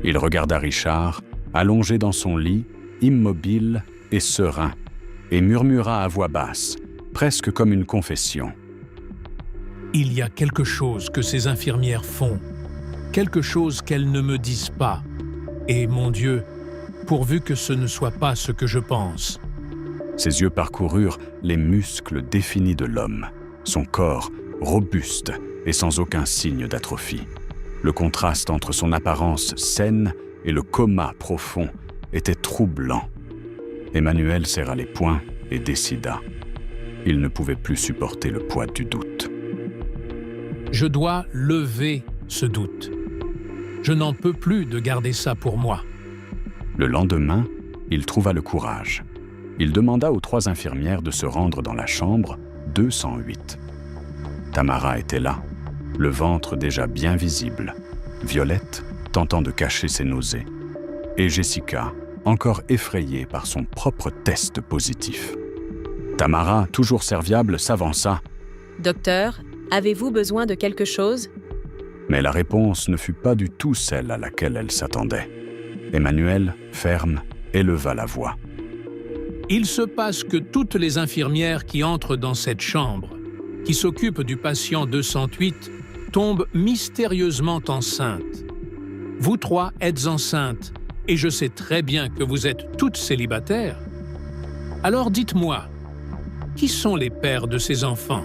Il regarda Richard, allongé dans son lit, immobile et serein, et murmura à voix basse, presque comme une confession. « Il y a quelque chose que ces infirmières font, quelque chose qu'elles ne me disent pas. Et mon Dieu, pourvu que ce ne soit pas ce que je pense. » Ses yeux parcoururent les muscles définis de l'homme, son corps robuste et sans aucun signe d'atrophie. Le contraste entre son apparence saine et le coma profond était troublant. Emmanuel serra les poings et décida. Il ne pouvait plus supporter le poids du doute. Je dois lever ce doute. Je n'en peux plus de garder ça pour moi. Le lendemain, il trouva le courage. Il demanda aux 3 infirmières de se rendre dans la chambre 208. Tamara était là, le ventre déjà bien visible, Violette tentant de cacher ses nausées, et Jessica, encore effrayée par son propre test positif. Tamara, toujours serviable, s'avança. « Docteur, avez-vous besoin de quelque chose ?» Mais la réponse ne fut pas du tout celle à laquelle elle s'attendait. Emmanuel, ferme, éleva la voix. « Il se passe que toutes les infirmières qui entrent dans cette chambre, qui s'occupent du patient 208, tombent mystérieusement enceintes. Vous 3 êtes enceintes, et je sais très bien que vous êtes toutes célibataires. Alors dites-moi, qui sont les pères de ces enfants ?»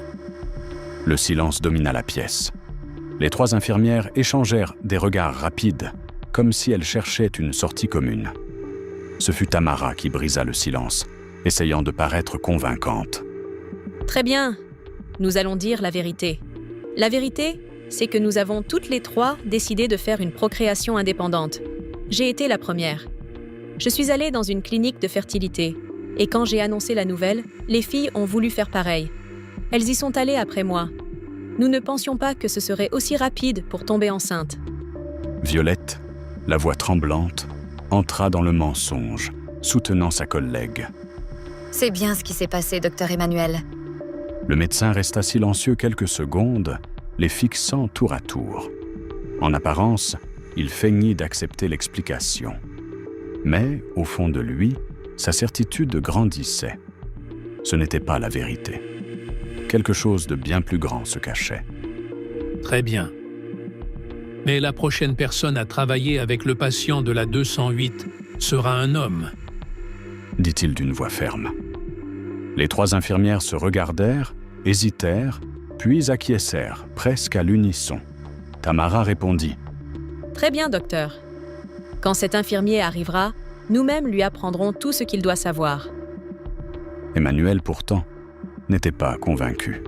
Le silence domina la pièce. Les 3 infirmières échangèrent des regards rapides, comme si elles cherchaient une sortie commune. Ce fut Tamara qui brisa le silence, essayant de paraître convaincante. « Très bien, nous allons dire la vérité. La vérité, c'est que nous avons toutes les 3 décidé de faire une procréation indépendante. J'ai été la première. Je suis allée dans une clinique de fertilité, et quand j'ai annoncé la nouvelle, les filles ont voulu faire pareil. Elles y sont allées après moi. Nous ne pensions pas que ce serait aussi rapide pour tomber enceinte. » Violette, la voix tremblante, entra dans le mensonge, soutenant sa collègue. « C'est bien ce qui s'est passé, docteur Emmanuel. » Le médecin resta silencieux quelques secondes, les fixant tour à tour. En apparence, il feignit d'accepter l'explication. Mais, au fond de lui, sa certitude grandissait. Ce n'était pas la vérité. Quelque chose de bien plus grand se cachait. « Très bien. Mais la prochaine personne à travailler avec le patient de la 208 sera un homme, » dit-il d'une voix ferme. Les 3 infirmières se regardèrent, hésitèrent, puis acquiescèrent, presque à l'unisson. Tamara répondit. « Très bien, docteur. Quand cet infirmier arrivera, nous-mêmes lui apprendrons tout ce qu'il doit savoir. » Emmanuel, pourtant, n'était pas convaincu.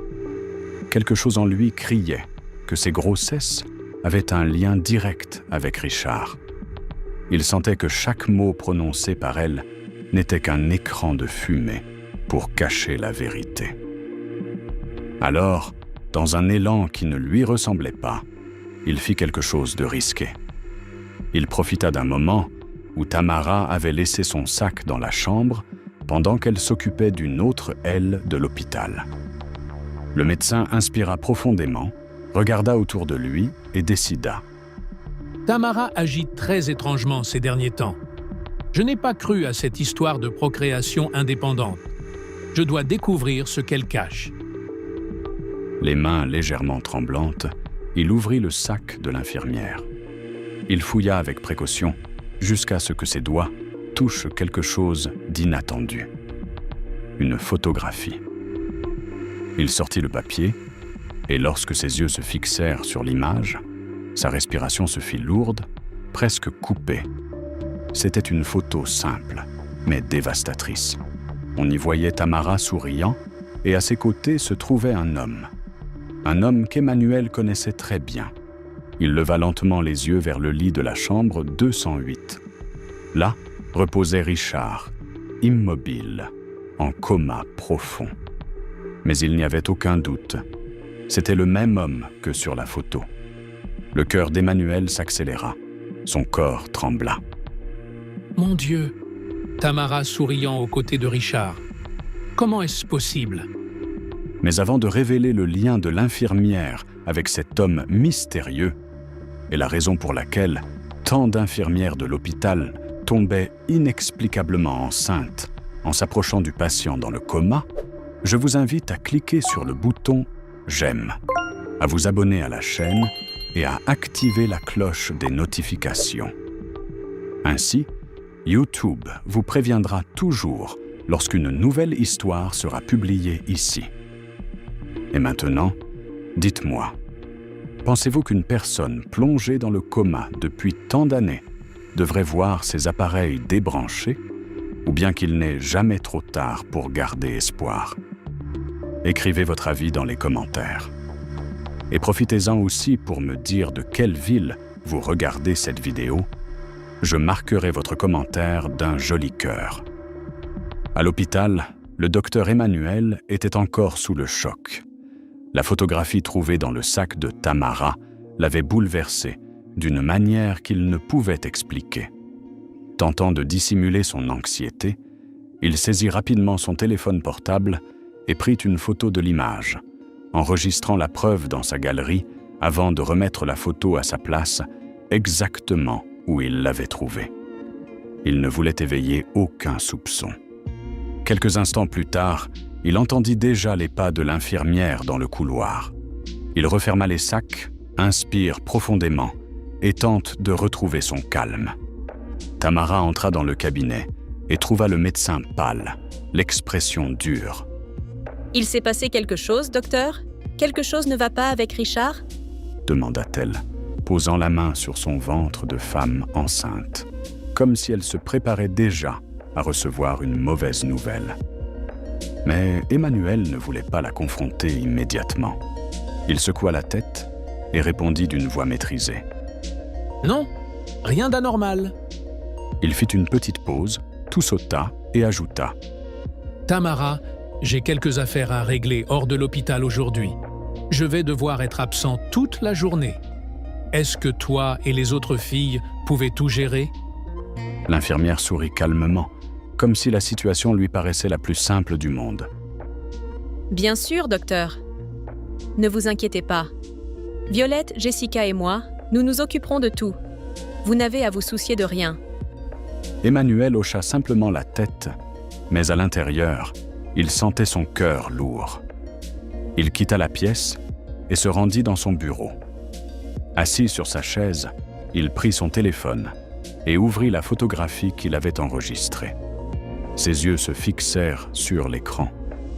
Quelque chose en lui criait que ces grossesses avaient un lien direct avec Richard. Il sentait que chaque mot prononcé par elle n'était qu'un écran de fumée pour cacher la vérité. Alors, dans un élan qui ne lui ressemblait pas, il fit quelque chose de risqué. Il profita d'un moment où Tamara avait laissé son sac dans la chambre pendant qu'elle s'occupait d'une autre aile de l'hôpital. Le médecin inspira profondément, regarda autour de lui et décida. « Tamara agit très étrangement ces derniers temps. Je n'ai pas cru à cette histoire de procréation indépendante. Je dois découvrir ce qu'elle cache. » Les mains légèrement tremblantes, il ouvrit le sac de l'infirmière. Il fouilla avec précaution jusqu'à ce que ses doigts touchent quelque chose d'inattendu. Une photographie. Il sortit le papier et lorsque ses yeux se fixèrent sur l'image, sa respiration se fit lourde, presque coupée. C'était une photo simple, mais dévastatrice. On y voyait Tamara souriant et à ses côtés se trouvait un homme. Un homme qu'Emmanuel connaissait très bien. Il leva lentement les yeux vers le lit de la chambre 208. Là reposait Richard, immobile, en coma profond. Mais il n'y avait aucun doute. C'était le même homme que sur la photo. Le cœur d'Emmanuel s'accéléra. Son corps trembla. « Mon Dieu !» Tamara souriant aux côtés de Richard. « Comment est-ce possible ?» Mais avant de révéler le lien de l'infirmière avec cet homme mystérieux, et la raison pour laquelle tant d'infirmières de l'hôpital tombaient inexplicablement enceintes en s'approchant du patient dans le coma, je vous invite à cliquer sur le bouton « J'aime », à vous abonner à la chaîne et à activer la cloche des notifications. Ainsi, YouTube vous préviendra toujours lorsqu'une nouvelle histoire sera publiée ici. Et maintenant, dites-moi, pensez-vous qu'une personne plongée dans le coma depuis tant d'années devrait voir ses appareils débranchés, ou bien qu'il n'est jamais trop tard pour garder espoir? Écrivez votre avis dans les commentaires. Et profitez-en aussi pour me dire de quelle ville vous regardez cette vidéo. Je marquerai votre commentaire d'un joli cœur. À l'hôpital, le docteur Emmanuel était encore sous le choc. La photographie trouvée dans le sac de Tamara l'avait bouleversé d'une manière qu'il ne pouvait expliquer. Tentant de dissimuler son anxiété, il saisit rapidement son téléphone portable et prit une photo de l'image, enregistrant la preuve dans sa galerie avant de remettre la photo à sa place exactement où il l'avait trouvée. Il ne voulait éveiller aucun soupçon. Quelques instants plus tard, il entendit déjà les pas de l'infirmière dans le couloir. Il referma les sacs, inspire profondément et tente de retrouver son calme. Tamara entra dans le cabinet et trouva le médecin pâle, l'expression dure. « Il s'est passé quelque chose, docteur? Quelque chose ne va pas avec Richard ?» demanda-t-elle, posant la main sur son ventre de femme enceinte, comme si elle se préparait déjà à recevoir une mauvaise nouvelle. Mais Emmanuel ne voulait pas la confronter immédiatement. Il secoua la tête et répondit d'une voix maîtrisée. « Non, rien d'anormal. » Il fit une petite pause, tout sauta et ajouta. « Tamara, j'ai quelques affaires à régler hors de l'hôpital aujourd'hui. Je vais devoir être absent toute la journée. Est-ce que toi et les autres filles pouvez tout gérer ?» L'infirmière sourit calmement, comme si la situation lui paraissait la plus simple du monde. « Bien sûr, docteur. Ne vous inquiétez pas. Violette, Jessica et moi, nous nous occuperons de tout. Vous n'avez à vous soucier de rien. » Emmanuel hocha simplement la tête, mais à l'intérieur, il sentait son cœur lourd. Il quitta la pièce et se rendit dans son bureau. Assis sur sa chaise, il prit son téléphone et ouvrit la photographie qu'il avait enregistrée. Ses yeux se fixèrent sur l'écran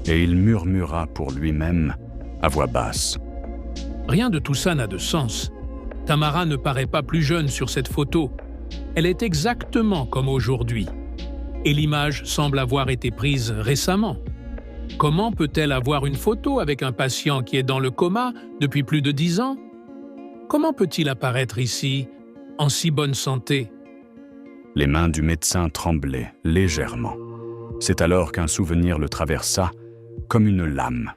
et il murmura pour lui-même à voix basse. « Rien de tout ça n'a de sens. Tamara ne paraît pas plus jeune sur cette photo. Elle est exactement comme aujourd'hui. Et l'image semble avoir été prise récemment. Comment peut-elle avoir une photo avec un patient qui est dans le coma depuis plus de 10 ans? Comment peut-il apparaître ici, en si bonne santé ?» Les mains du médecin tremblaient légèrement. C'est alors qu'un souvenir le traversa comme une lame.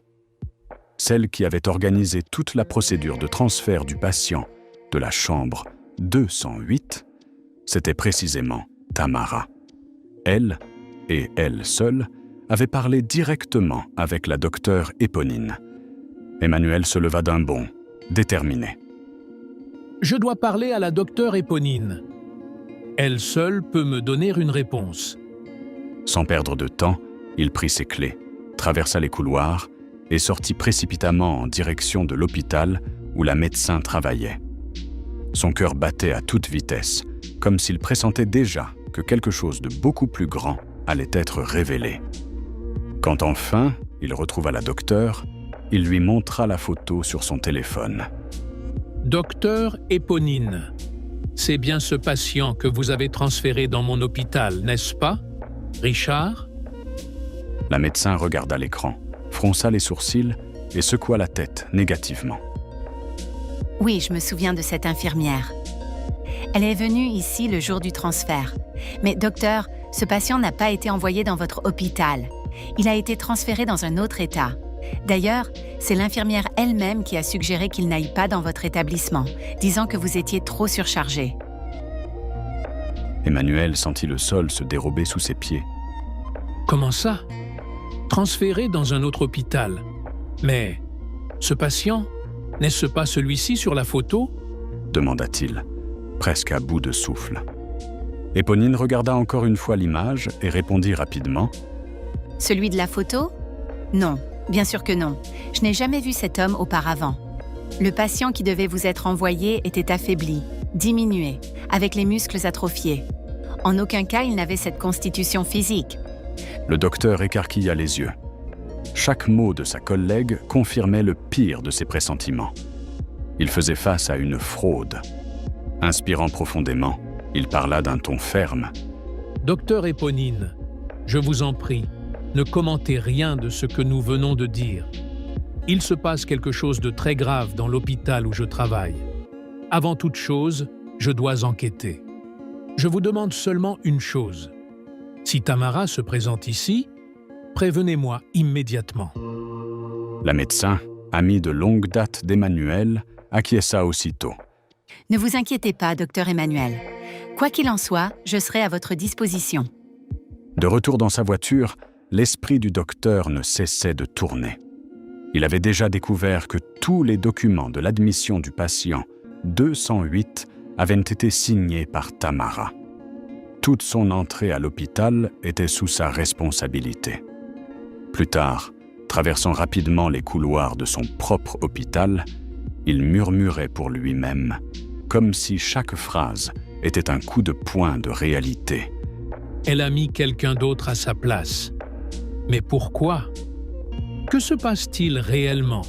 Celle qui avait organisé toute la procédure de transfert du patient de la chambre 208, c'était précisément Tamara. Elle, et elle seule, avait parlé directement avec la docteure Éponine. Emmanuel se leva d'un bond, déterminé. « Je dois parler à la docteure Éponine. Elle seule peut me donner une réponse. » Sans perdre de temps, il prit ses clés, traversa les couloirs et sortit précipitamment en direction de l'hôpital où la médecin travaillait. Son cœur battait à toute vitesse, comme s'il pressentait déjà que quelque chose de beaucoup plus grand allait être révélé. Quand enfin il retrouva la docteure, il lui montra la photo sur son téléphone. « Docteur Éponine, c'est bien ce patient que vous avez transféré dans mon hôpital, n'est-ce pas, Richard ?» La médecin regarda l'écran, fronça les sourcils et secoua la tête négativement. « Oui, je me souviens de cette infirmière. Elle est venue ici le jour du transfert. Mais docteur, ce patient n'a pas été envoyé dans votre hôpital. Il a été transféré dans un autre état. D'ailleurs, c'est l'infirmière elle-même qui a suggéré qu'il n'aille pas dans votre établissement, disant que vous étiez trop surchargé. » Emmanuel sentit le sol se dérober sous ses pieds. « Comment ça? Transféré dans un autre hôpital. Mais ce patient, n'est-ce pas celui-ci sur la photo ?» demanda-t-il, presque à bout de souffle. Éponine regarda encore une fois l'image et répondit rapidement. « Celui de la photo? Non, bien sûr que non. Je n'ai jamais vu cet homme auparavant. Le patient qui devait vous être envoyé était affaibli, diminué, avec les muscles atrophiés. En aucun cas, il n'avait cette constitution physique. Le docteur écarquilla les yeux. Chaque mot de sa collègue confirmait le pire de ses pressentiments. Il faisait face à une fraude. Inspirant profondément, il parla d'un ton ferme. « Docteur Éponine, je vous en prie, ne commentez rien de ce que nous venons de dire. Il se passe quelque chose de très grave dans l'hôpital où je travaille. Avant toute chose, je dois enquêter. Je vous demande seulement une chose. Si Tamara se présente ici, prévenez-moi immédiatement. » La médecin, amie de longue date d'Emmanuel, acquiesça aussitôt. « Ne vous inquiétez pas, docteur Emmanuel. Quoi qu'il en soit, je serai à votre disposition. » De retour dans sa voiture, l'esprit du docteur ne cessait de tourner. Il avait déjà découvert que tous les documents de l'admission du patient 208 avaient été signés par Tamara. Toute son entrée à l'hôpital était sous sa responsabilité. Plus tard, traversant rapidement les couloirs de son propre hôpital, il murmurait pour lui-même, comme si chaque phrase était un coup de poing de réalité. Elle a mis quelqu'un d'autre à sa place. Mais pourquoi ? Que se passe-t-il réellement ?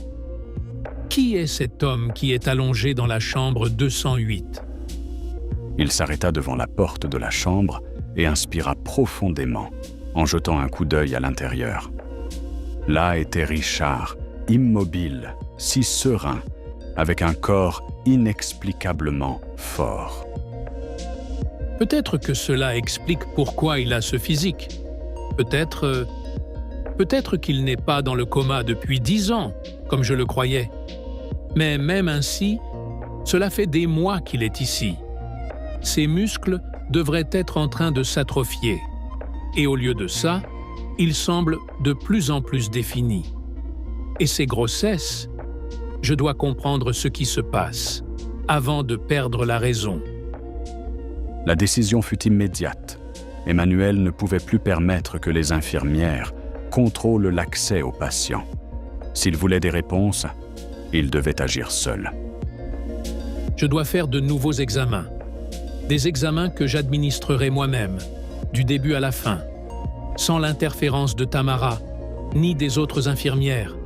Qui est cet homme qui est allongé dans la chambre 208 ? Il s'arrêta devant la porte de la chambre et inspira profondément, en jetant un coup d'œil à l'intérieur. Là était Richard, immobile, si serein, avec un corps inexplicablement fort. Peut-être que cela explique pourquoi il a ce physique. Peut-être qu'il n'est pas dans le coma depuis 10 ans, comme je le croyais. Mais même ainsi, cela fait des mois qu'il est ici. Ses muscles devraient être en train de s'atrophier. Et au lieu de ça, il semble de plus en plus défini. Et ses grossesses, je dois comprendre ce qui se passe, avant de perdre la raison. La décision fut immédiate. Emmanuel ne pouvait plus permettre que les infirmières contrôlent l'accès aux patients. S'il voulait des réponses, il devait agir seul. Je dois faire de nouveaux examens. Des examens que j'administrerai moi-même, du début à la fin, sans l'interférence de Tamara, ni des autres infirmières.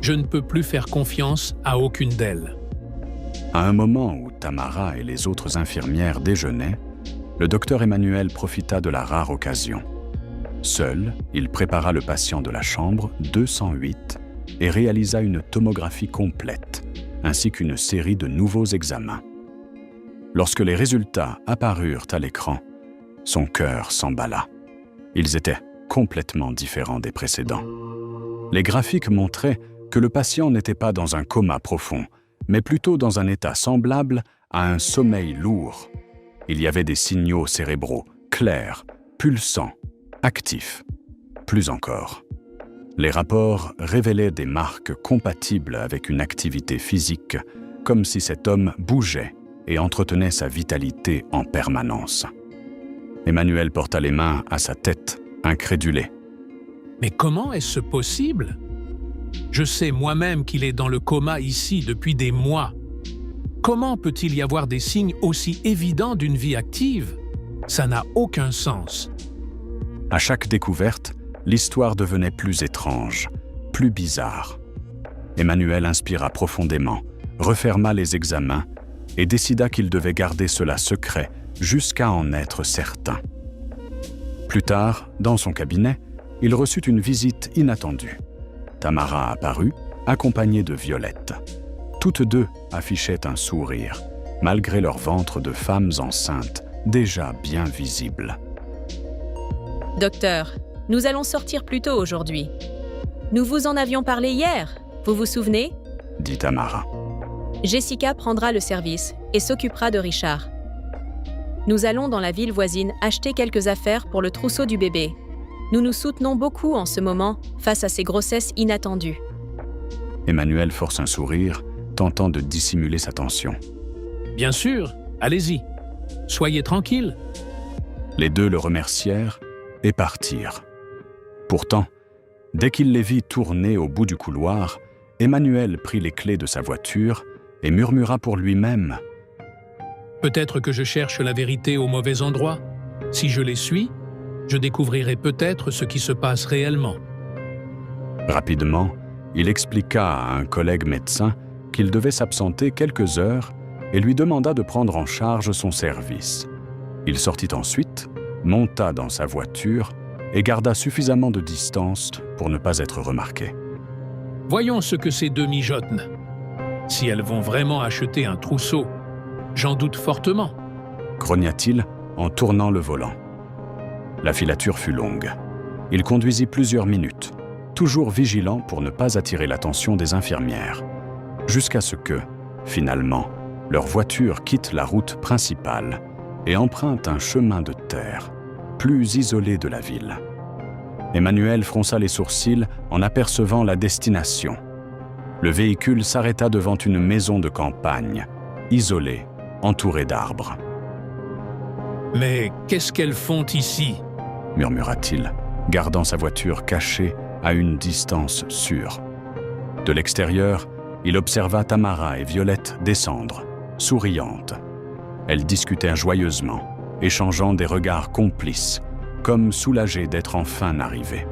Je ne peux plus faire confiance à aucune d'elles. À un moment où Tamara et les autres infirmières déjeunaient, le docteur Emmanuel profita de la rare occasion. Seul, il prépara le patient de la chambre 208 et réalisa une tomographie complète, ainsi qu'une série de nouveaux examens. Lorsque les résultats apparurent à l'écran, son cœur s'emballa. Ils étaient complètement différents des précédents. Les graphiques montraient que le patient n'était pas dans un coma profond, mais plutôt dans un état semblable à un sommeil lourd. Il y avait des signaux cérébraux clairs, pulsants, actifs. Plus encore. Les rapports révélaient des marques compatibles avec une activité physique, comme si cet homme bougeait et entretenait sa vitalité en permanence. Emmanuel porta les mains à sa tête, incrédulé. « Mais comment est-ce possible ? Je sais moi-même qu'il est dans le coma ici depuis des mois. Comment peut-il y avoir des signes aussi évidents d'une vie active ? Ça n'a aucun sens. » À chaque découverte, l'histoire devenait plus étrange, plus bizarre. Emmanuel inspira profondément, referma les examens et décida qu'il devait garder cela secret jusqu'à en être certain. Plus tard, dans son cabinet, il reçut une visite inattendue. Tamara apparut, accompagnée de Violette. Toutes deux affichaient un sourire, malgré leur ventre de femmes enceintes, déjà bien visibles. « Docteur, nous allons sortir plus tôt aujourd'hui. Nous vous en avions parlé hier, vous vous souvenez ?» dit Tamara. Jessica prendra le service et s'occupera de Richard. Nous allons dans la ville voisine acheter quelques affaires pour le trousseau du bébé. Nous nous soutenons beaucoup en ce moment face à ces grossesses inattendues. Emmanuel force un sourire, tentant de dissimuler sa tension. « Bien sûr, allez-y. Soyez tranquille. » Les deux le remercièrent et partirent. Pourtant, dès qu'il les vit tourner au bout du couloir, Emmanuel prit les clés de sa voiture et murmura pour lui-même. « Peut-être que je cherche la vérité au mauvais endroit. Si je les suis, je découvrirai peut-être ce qui se passe réellement. Rapidement, il expliqua à un collègue médecin qu'il devait s'absenter quelques heures et lui demanda de prendre en charge son service. Il sortit ensuite, monta dans sa voiture et garda suffisamment de distance pour ne pas être remarqué. Voyons ce que ces deux mijotent. Si elles vont vraiment acheter un trousseau, j'en doute fortement. Grogna-t-il en tournant le volant. La filature fut longue. Il conduisit plusieurs minutes, toujours vigilant pour ne pas attirer l'attention des infirmières, jusqu'à ce que, finalement, leur voiture quitte la route principale et emprunte un chemin de terre, plus isolé de la ville. Emmanuel fronça les sourcils en apercevant la destination. Le véhicule s'arrêta devant une maison de campagne, isolée, entourée d'arbres. « Mais qu'est-ce qu'elles font ici ?» murmura-t-il, gardant sa voiture cachée à une distance sûre. De l'extérieur, il observa Tamara et Violette descendre, souriantes. Elles discutèrent joyeusement, échangeant des regards complices, comme soulagées d'être enfin arrivées.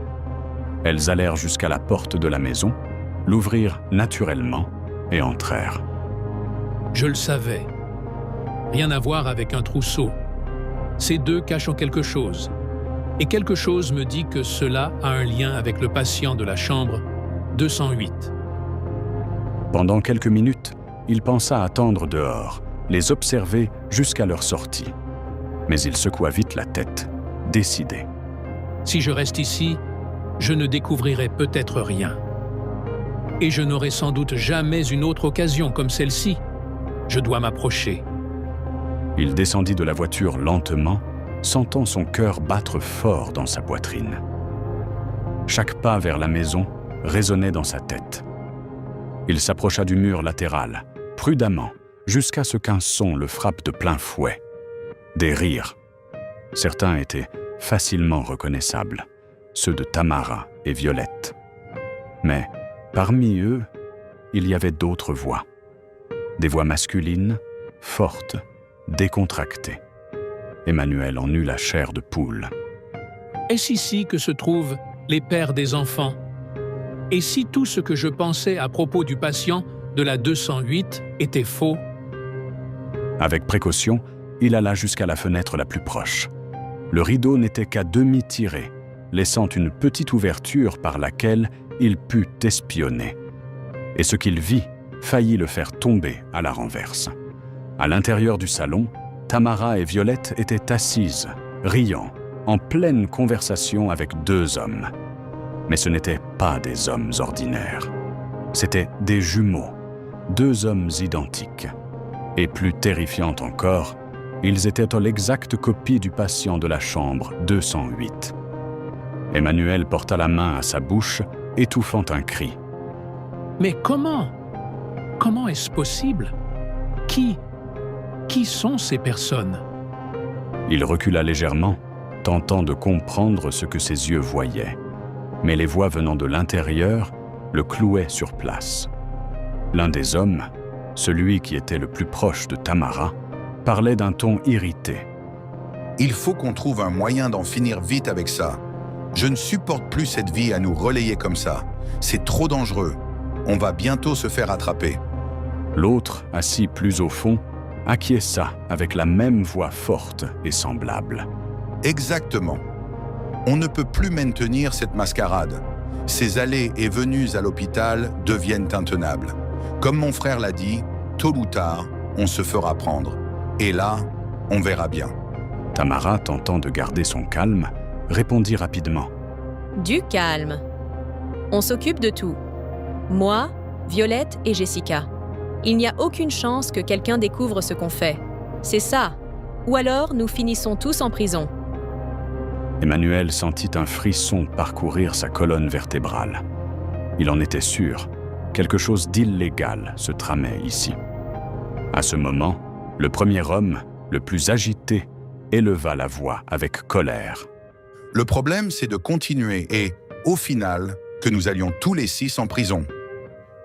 Elles allèrent jusqu'à la porte de la maison, l'ouvrirent naturellement et entrèrent. Je le savais. Rien à voir avec un trousseau. Ces deux cachent quelque chose. Et quelque chose me dit que cela a un lien avec le patient de la chambre 208. Pendant quelques minutes, il pensa attendre dehors, les observer jusqu'à leur sortie. Mais il secoua vite la tête, décidé. Si je reste ici, je ne découvrirai peut-être rien. Et je n'aurai sans doute jamais une autre occasion comme celle-ci. Je dois m'approcher. Il descendit de la voiture lentement, sentant son cœur battre fort dans sa poitrine. Chaque pas vers la maison résonnait dans sa tête. Il s'approcha du mur latéral, prudemment, jusqu'à ce qu'un son le frappe de plein fouet. Des rires. Certains étaient facilement reconnaissables, ceux de Tamara et Violette. Mais parmi eux, il y avait d'autres voix. Des voix masculines, fortes, décontractées. Emmanuel en eut la chair de poule. Est-ce ici que se trouvent les pères des enfants? Et si tout ce que je pensais à propos du patient de la 208 était faux? Avec précaution, il alla jusqu'à la fenêtre la plus proche. Le rideau n'était qu'à demi tiré, laissant une petite ouverture par laquelle il put espionner. Et ce qu'il vit faillit le faire tomber à la renverse. À l'intérieur du salon, Tamara et Violette étaient assises, riant, en pleine conversation avec deux hommes. Mais ce n'étaient pas des hommes ordinaires. C'étaient des jumeaux, deux hommes identiques. Et plus terrifiant encore, ils étaient l'exacte copie du patient de la chambre 208. Emmanuel porta la main à sa bouche, étouffant un cri. « Mais comment? Comment est-ce possible? Qui sont ces personnes ?» Il recula légèrement, tentant de comprendre ce que ses yeux voyaient. Mais les voix venant de l'intérieur le clouaient sur place. L'un des hommes, celui qui était le plus proche de Tamara, parlait d'un ton irrité. « Il faut qu'on trouve un moyen d'en finir vite avec ça. Je ne supporte plus cette vie à nous relayer comme ça. C'est trop dangereux. On va bientôt se faire attraper. » L'autre, assis plus au fond, acquiesça avec la même voix forte et semblable. « Exactement. On ne peut plus maintenir cette mascarade. Ces allées et venues à l'hôpital deviennent intenables. Comme mon frère l'a dit, tôt ou tard, on se fera prendre. Et là, on verra bien. » Tamara, tentant de garder son calme, répondit rapidement. « Du calme. On s'occupe de tout. Moi, Violette et Jessica. Il n'y a aucune chance que quelqu'un découvre ce qu'on fait. C'est ça. Ou alors, nous finissons tous en prison. » Emmanuel sentit un frisson parcourir sa colonne vertébrale. Il en était sûr, quelque chose d'illégal se tramait ici. À ce moment, le premier homme, le plus agité, éleva la voix avec colère. « Le problème, c'est de continuer et, au final, que nous allions tous les 6 en prison. »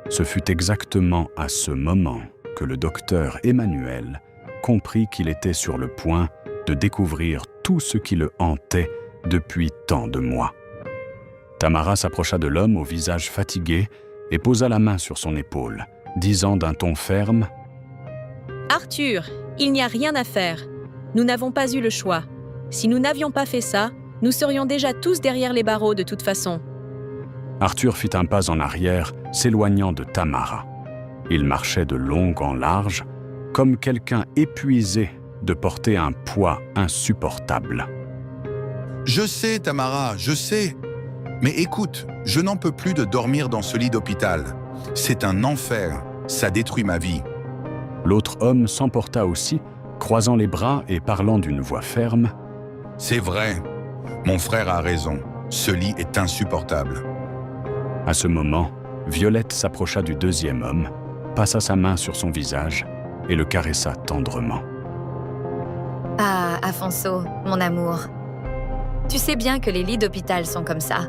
Ce fut exactement à ce moment que le docteur Emmanuel comprit qu'il était sur le point de découvrir tout ce qui le hantait depuis tant de mois. Tamara s'approcha de l'homme au visage fatigué et posa la main sur son épaule, disant d'un ton ferme « Arthur, il n'y a rien à faire. Nous n'avons pas eu le choix. Si nous n'avions pas fait ça, nous serions déjà tous derrière les barreaux de toute façon. » Arthur fit un pas en arrière, s'éloignant de Tamara. Il marchait de long en large, comme quelqu'un épuisé de porter un poids insupportable. « Je sais, Tamara, je sais. Mais écoute, je n'en peux plus de dormir dans ce lit d'hôpital. C'est un enfer, ça détruit ma vie. » L'autre homme s'emporta aussi, croisant les bras et parlant d'une voix ferme. « C'est vrai, mon frère a raison, ce lit est insupportable. » À ce moment, Violette s'approcha du deuxième homme, passa sa main sur son visage et le caressa tendrement. « Ah, Afonso, mon amour. Tu sais bien que les lits d'hôpital sont comme ça.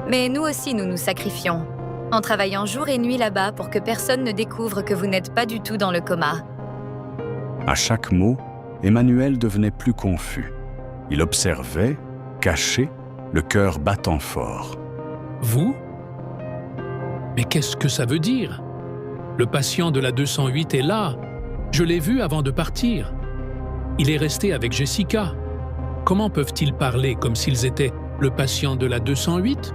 Mais nous aussi, nous nous sacrifions, en travaillant jour et nuit là-bas pour que personne ne découvre que vous n'êtes pas du tout dans le coma. » À chaque mot, Emmanuel devenait plus confus. Il observait, caché, le cœur battant fort. « Vous ? Mais qu'est-ce que ça veut dire ? Le patient de la 208 est là. Je l'ai vu avant de partir. Il est resté avec Jessica. Comment peuvent-ils parler comme s'ils étaient le patient de la 208 ?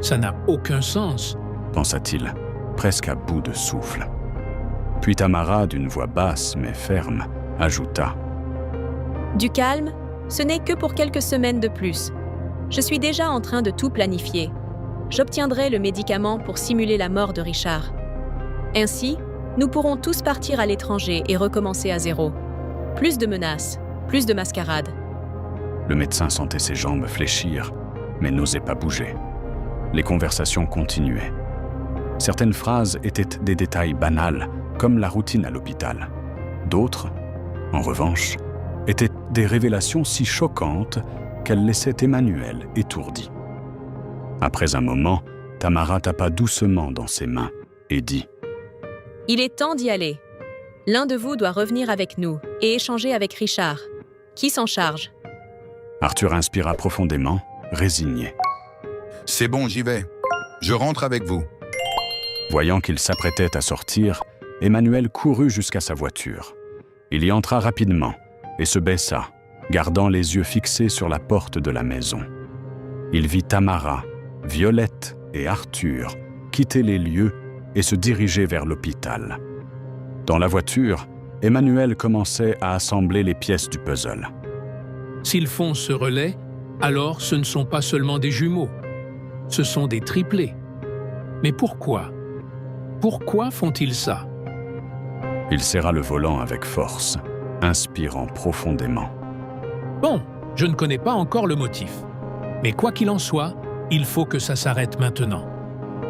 Ça n'a aucun sens, pensa-t-il, presque à bout de souffle. Puis Tamara, d'une voix basse mais ferme, ajouta. Du calme, ce n'est que pour quelques semaines de plus. Je suis déjà en train de tout planifier. J'obtiendrai le médicament pour simuler la mort de Richard. Ainsi, nous pourrons tous partir à l'étranger et recommencer à zéro. Plus de menaces, plus de mascarades. Le médecin sentait ses jambes fléchir, mais n'osait pas bouger. Les conversations continuaient. Certaines phrases étaient des détails banals, comme la routine à l'hôpital. D'autres, en revanche, étaient des révélations si choquantes qu'elles laissaient Emmanuel étourdi. Après un moment, Tamara tapa doucement dans ses mains et dit « Il est temps d'y aller. L'un de vous doit revenir avec nous et échanger avec Richard. Qui s'en charge ?» Arthur inspira profondément, résigné. « C'est bon, j'y vais. Je rentre avec vous. » Voyant qu'il s'apprêtait à sortir, Emmanuel courut jusqu'à sa voiture. Il y entra rapidement et se baissa, gardant les yeux fixés sur la porte de la maison. Il vit Tamara, Violette et Arthur quitter les lieux et se diriger vers l'hôpital. Dans la voiture, Emmanuel commençait à assembler les pièces du puzzle. S'ils font ce relais, alors ce ne sont pas seulement des jumeaux, ce sont des triplés. Mais pourquoi ? Pourquoi font-ils ça ? Il serra le volant avec force, inspirant profondément. Bon, je ne connais pas encore le motif. Mais quoi qu'il en soit, il faut que ça s'arrête maintenant.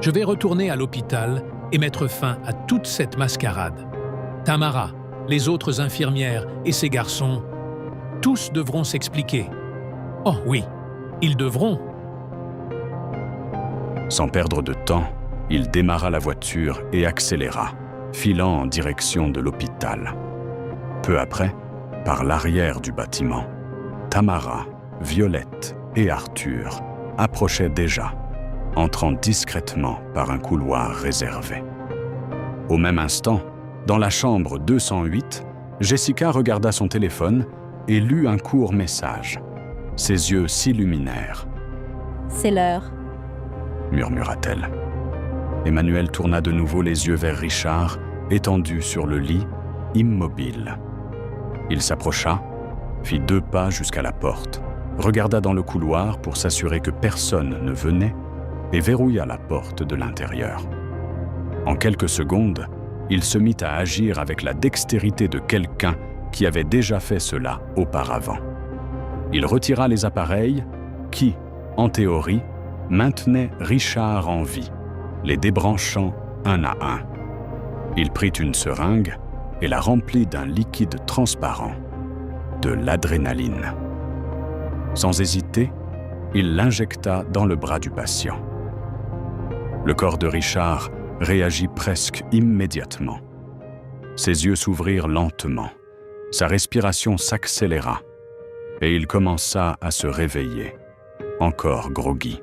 Je vais retourner à l'hôpital et mettre fin à toute cette mascarade. Tamara, les autres infirmières et ces garçons, tous devront s'expliquer. Oh oui, ils devront. Sans perdre de temps, il démarra la voiture et accéléra, filant en direction de l'hôpital. Peu après, par l'arrière du bâtiment, Tamara, Violette et Arthur approchaient déjà, entrant discrètement par un couloir réservé. Au même instant, dans la chambre 208, Jessica regarda son téléphone et lut un court message. Ses yeux s'illuminèrent. « C'est l'heure. » murmura-t-elle. Emmanuel tourna de nouveau les yeux vers Richard, étendu sur le lit, immobile. Il s'approcha, fit 2 pas jusqu'à la porte, regarda dans le couloir pour s'assurer que personne ne venait et verrouilla la porte de l'intérieur. En quelques secondes, il se mit à agir avec la dextérité de quelqu'un qui avait déjà fait cela auparavant. Il retira les appareils qui, en théorie, maintenaient Richard en vie, les débranchant un à un. Il prit une seringue et la remplit d'un liquide transparent, de l'adrénaline. Sans hésiter, il l'injecta dans le bras du patient. Le corps de Richard réagit presque immédiatement. Ses yeux s'ouvrirent lentement. Sa respiration s'accéléra. et il commença à se réveiller, encore groggy.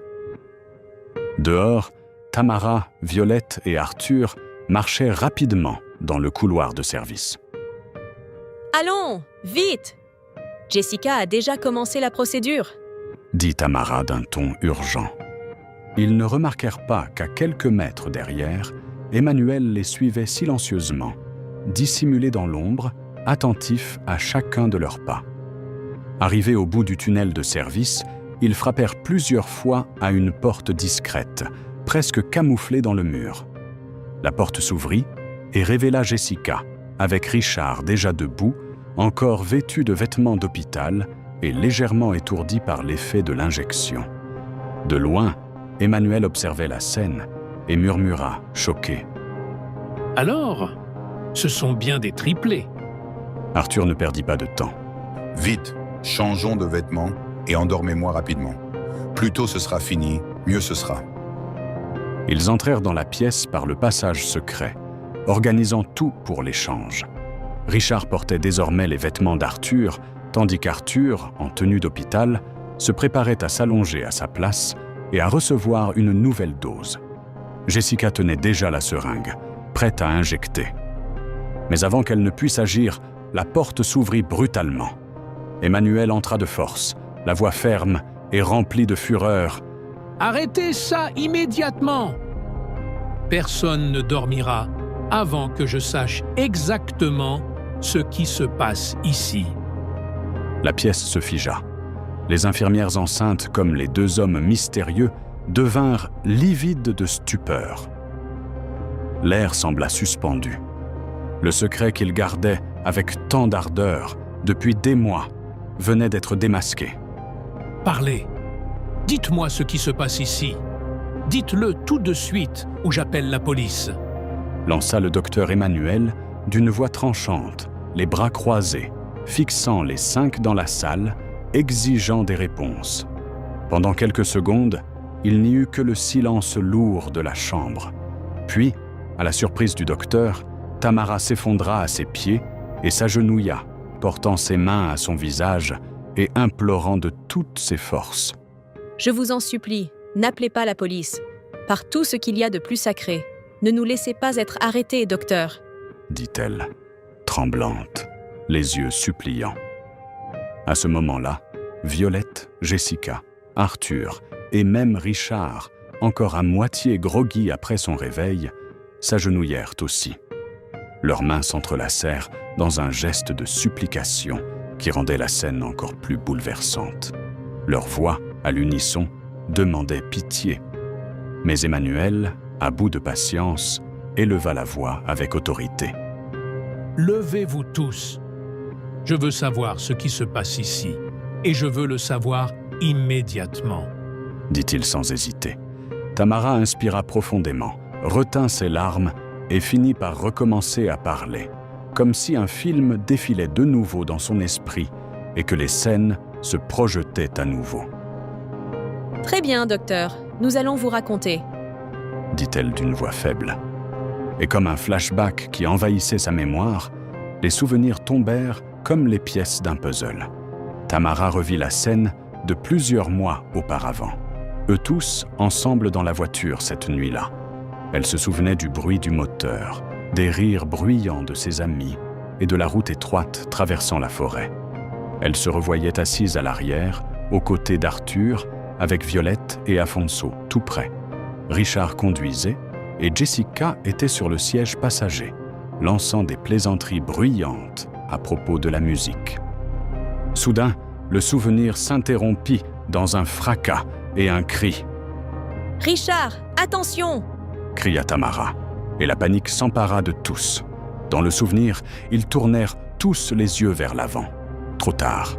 Dehors, Tamara, Violette et Arthur marchaient rapidement dans le couloir de service. « Allons, vite! Jessica a déjà commencé la procédure. » dit Tamara d'un ton urgent. Ils ne remarquèrent pas qu'à quelques mètres derrière, Emmanuel les suivait silencieusement, dissimulé dans l'ombre, attentif à chacun de leurs pas. Arrivés au bout du tunnel de service, ils frappèrent plusieurs fois à une porte discrète, presque camouflée dans le mur. La porte s'ouvrit et révéla Jessica, avec Richard déjà debout, encore vêtu de vêtements d'hôpital et légèrement étourdi par l'effet de l'injection. De loin, Emmanuel observait la scène et murmura, choqué. « Alors, ce sont bien des triplés. » Arthur ne perdit pas de temps. « Vite, changeons de vêtements et endormez-moi rapidement. Plus tôt ce sera fini, mieux ce sera. » Ils entrèrent dans la pièce par le passage secret, organisant tout pour l'échange. Richard portait désormais les vêtements d'Arthur, tandis qu'Arthur, en tenue d'hôpital, se préparait à s'allonger à sa place et à recevoir une nouvelle dose. Jessica tenait déjà la seringue, prête à injecter. Mais avant qu'elle ne puisse agir, la porte s'ouvrit brutalement. Emmanuel entra de force, la voix ferme et remplie de fureur. « Arrêtez ça immédiatement! Personne ne dormira avant que je sache exactement ce qui se passe ici. » La pièce se figea. Les infirmières enceintes, comme les deux hommes mystérieux, devinrent livides de stupeur. L'air sembla suspendu. Le secret qu'ils gardaient avec tant d'ardeur depuis des mois venait d'être démasqué. « Parlez! Dites-moi ce qui se passe ici. Dites-le tout de suite ou j'appelle la police. » lança le docteur Emmanuel d'une voix tranchante, les bras croisés, fixant les 5 dans la salle, exigeant des réponses. Pendant quelques secondes, il n'y eut que le silence lourd de la chambre. Puis, à la surprise du docteur, Tamara s'effondra à ses pieds et s'agenouilla, portant ses mains à son visage et implorant de toutes ses forces. « Je vous en supplie, n'appelez pas la police. Par tout ce qu'il y a de plus sacré, ne nous laissez pas être arrêtés, docteur. » dit-elle, tremblante, les yeux suppliants. À ce moment-là, Violette, Jessica, Arthur et même Richard, encore à moitié groggy après son réveil, s'agenouillèrent aussi. Leurs mains s'entrelacèrent dans un geste de supplication qui rendait la scène encore plus bouleversante. Leurs voix, à l'unisson, demandaient pitié. Mais Emmanuel, à bout de patience, éleva la voix avec autorité. « Levez-vous tous. Je veux savoir ce qui se passe ici, et je veux le savoir immédiatement. » dit-il sans hésiter. Tamara inspira profondément, retint ses larmes et finit par recommencer à parler, comme si un film défilait de nouveau dans son esprit et que les scènes se projetaient à nouveau. « Très bien, docteur. Nous allons vous raconter. » dit-elle d'une voix faible. Et comme un flashback qui envahissait sa mémoire, les souvenirs tombèrent comme les pièces d'un puzzle. Tamara revit la scène de plusieurs mois auparavant. Eux tous ensemble dans la voiture cette nuit-là. Elle se souvenait du bruit du moteur, des rires bruyants de ses amis et de la route étroite traversant la forêt. Elle se revoyait assise à l'arrière, aux côtés d'Arthur, avec Violette et Afonso, tout près. Richard conduisait et Jessica était sur le siège passager, lançant des plaisanteries bruyantes à propos de la musique. Soudain, le souvenir s'interrompit dans un fracas et un cri. « Richard, attention !» cria Tamara, et la panique s'empara de tous. Dans le souvenir, ils tournèrent tous les yeux vers l'avant. Trop tard.